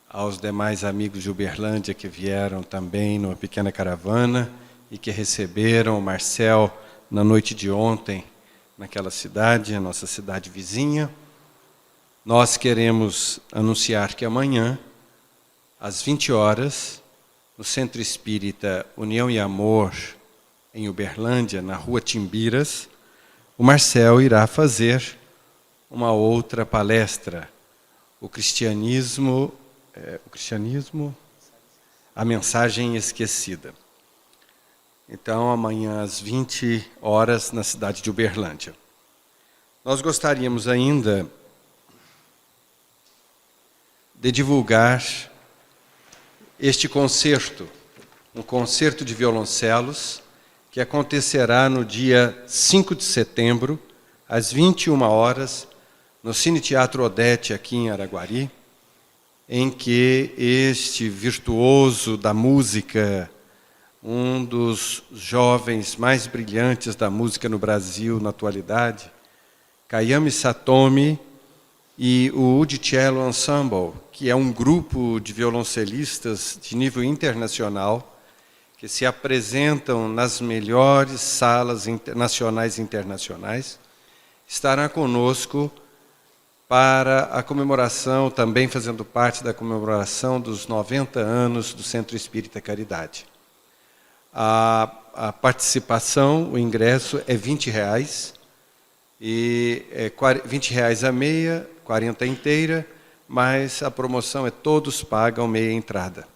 aos demais amigos de Uberlândia que vieram também numa pequena caravana e que receberam o Marcel na noite de ontem, naquela cidade, a nossa cidade vizinha. Nós queremos anunciar que amanhã, às 20 horas, no Centro Espírita União e Amor, em Uberlândia, na Rua Timbiras, o Marcel irá fazer uma outra palestra, o cristianismo, a mensagem esquecida. Então, amanhã às 20 horas, na cidade de Uberlândia. Nós gostaríamos ainda de divulgar este concerto, um concerto de violoncelos, que acontecerá no dia 5 de setembro, às 21 horas, no Cine Teatro Odete, aqui em Araguari, em que este virtuoso da música, um dos jovens mais brilhantes da música no Brasil na atualidade, Kayami Satomi, e o Udicello Ensemble, que é um grupo de violoncelistas de nível internacional, que se apresentam nas melhores salas nacionais e internacionais, estará conosco para a comemoração, também fazendo parte da comemoração dos 90 anos do Centro Espírita Caridade. A participação, o ingresso é R$20, e é R$20 a meia, 40 inteira, mas a promoção é todos pagam meia entrada.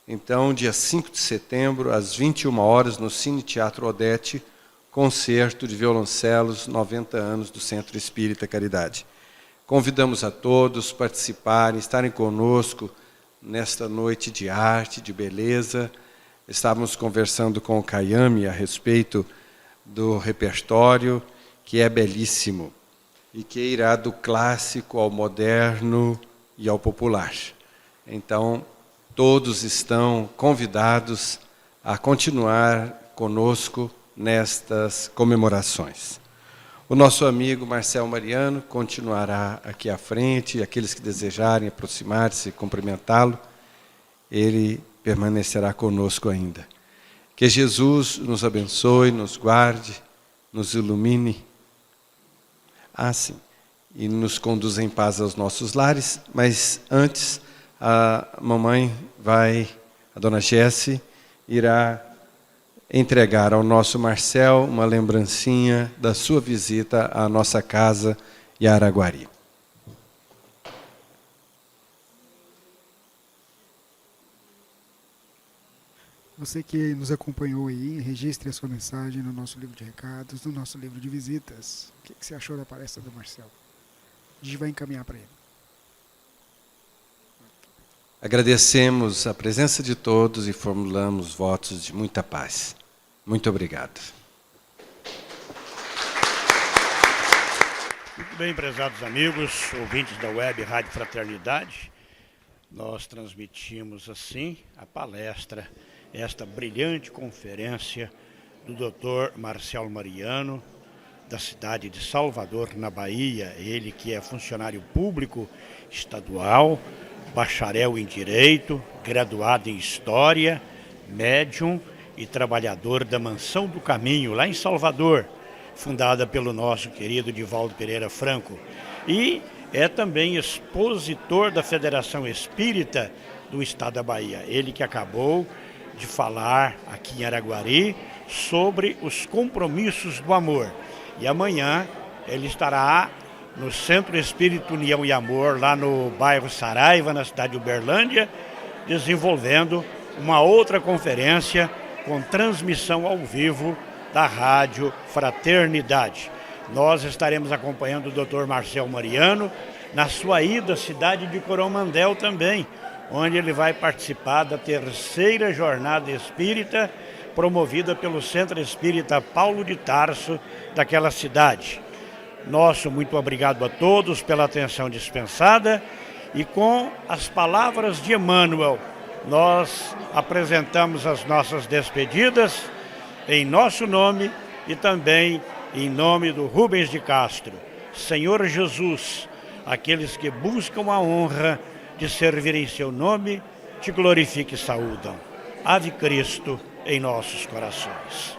Então, dia 5 de setembro, às 21 horas, no Cine Teatro Odete, concerto de violoncelos, 90 anos do Centro Espírita Caridade. Convidamos a todos a participarem, estarem conosco nesta noite de arte, de beleza. Estávamos conversando com o Kayami a respeito do repertório, que é belíssimo, e que irá do clássico ao moderno e ao popular. Então, todos estão convidados a continuar conosco nestas comemorações. O nosso amigo Marcel Mariano continuará aqui à frente, e aqueles que desejarem aproximar-se e cumprimentá-lo, ele permanecerá conosco ainda. Que Jesus nos abençoe, nos guarde, nos ilumine, sim, e nos conduza em paz aos nossos lares. Mas antes, a mamãe a dona Jessie, irá entregar ao nosso Marcel uma lembrancinha da sua visita à nossa casa e a Araguari. Você que nos acompanhou aí, registre a sua mensagem no nosso livro de recados, no nosso livro de visitas. O que você achou da palestra do Marcel? A gente vai encaminhar para ele. Agradecemos a presença de todos e formulamos votos de muita paz. Muito obrigado. Muito bem, prezados amigos, ouvintes da Web Rádio Fraternidade, nós transmitimos assim a palestra, esta brilhante conferência do Dr. Marcel Mariano, da cidade de Salvador, na Bahia, ele que é funcionário público estadual bacharel em Direito, graduado em História, médium e trabalhador da Mansão do Caminho, lá em Salvador, fundada pelo nosso querido Divaldo Pereira Franco. E é também expositor da Federação Espírita do Estado da Bahia. Ele que acabou de falar aqui em Araguari sobre os compromissos do amor. E amanhã ele estará no Centro Espírita União e Amor, lá no bairro Saraiva, na cidade de Uberlândia, desenvolvendo uma outra conferência com transmissão ao vivo da Rádio Fraternidade. Nós estaremos acompanhando o Dr. Marcel Mariano na sua ida à cidade de Coromandel também, onde ele vai participar da 3ª Jornada Espírita, promovida pelo Centro Espírita Paulo de Tarso, daquela cidade. Nosso muito obrigado a todos pela atenção dispensada, e com as palavras de Emmanuel, nós apresentamos as nossas despedidas em nosso nome e também em nome do Rubens de Castro. Senhor Jesus, aqueles que buscam a honra de servir em seu nome, te glorifique e saúdam. Ave Cristo em nossos corações.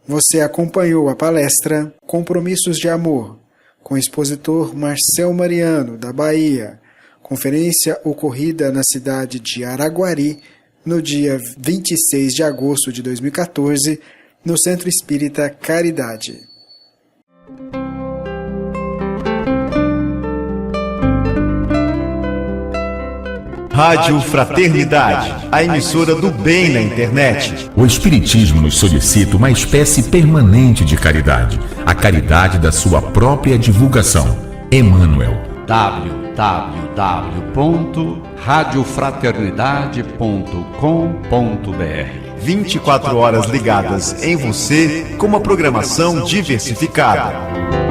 Você acompanhou a palestra Compromissos de Amor, com o expositor Marcel Mariano, da Bahia. Conferência ocorrida na cidade de Araguari, no dia 26 de agosto de 2014, no Centro Espírita Caridade. Rádio Fraternidade, a emissora do bem na internet. O Espiritismo nos solicita uma espécie permanente de caridade, a caridade da sua própria divulgação. Emmanuel. www.radiofraternidade.com.br 24 horas ligadas em você com uma programação diversificada.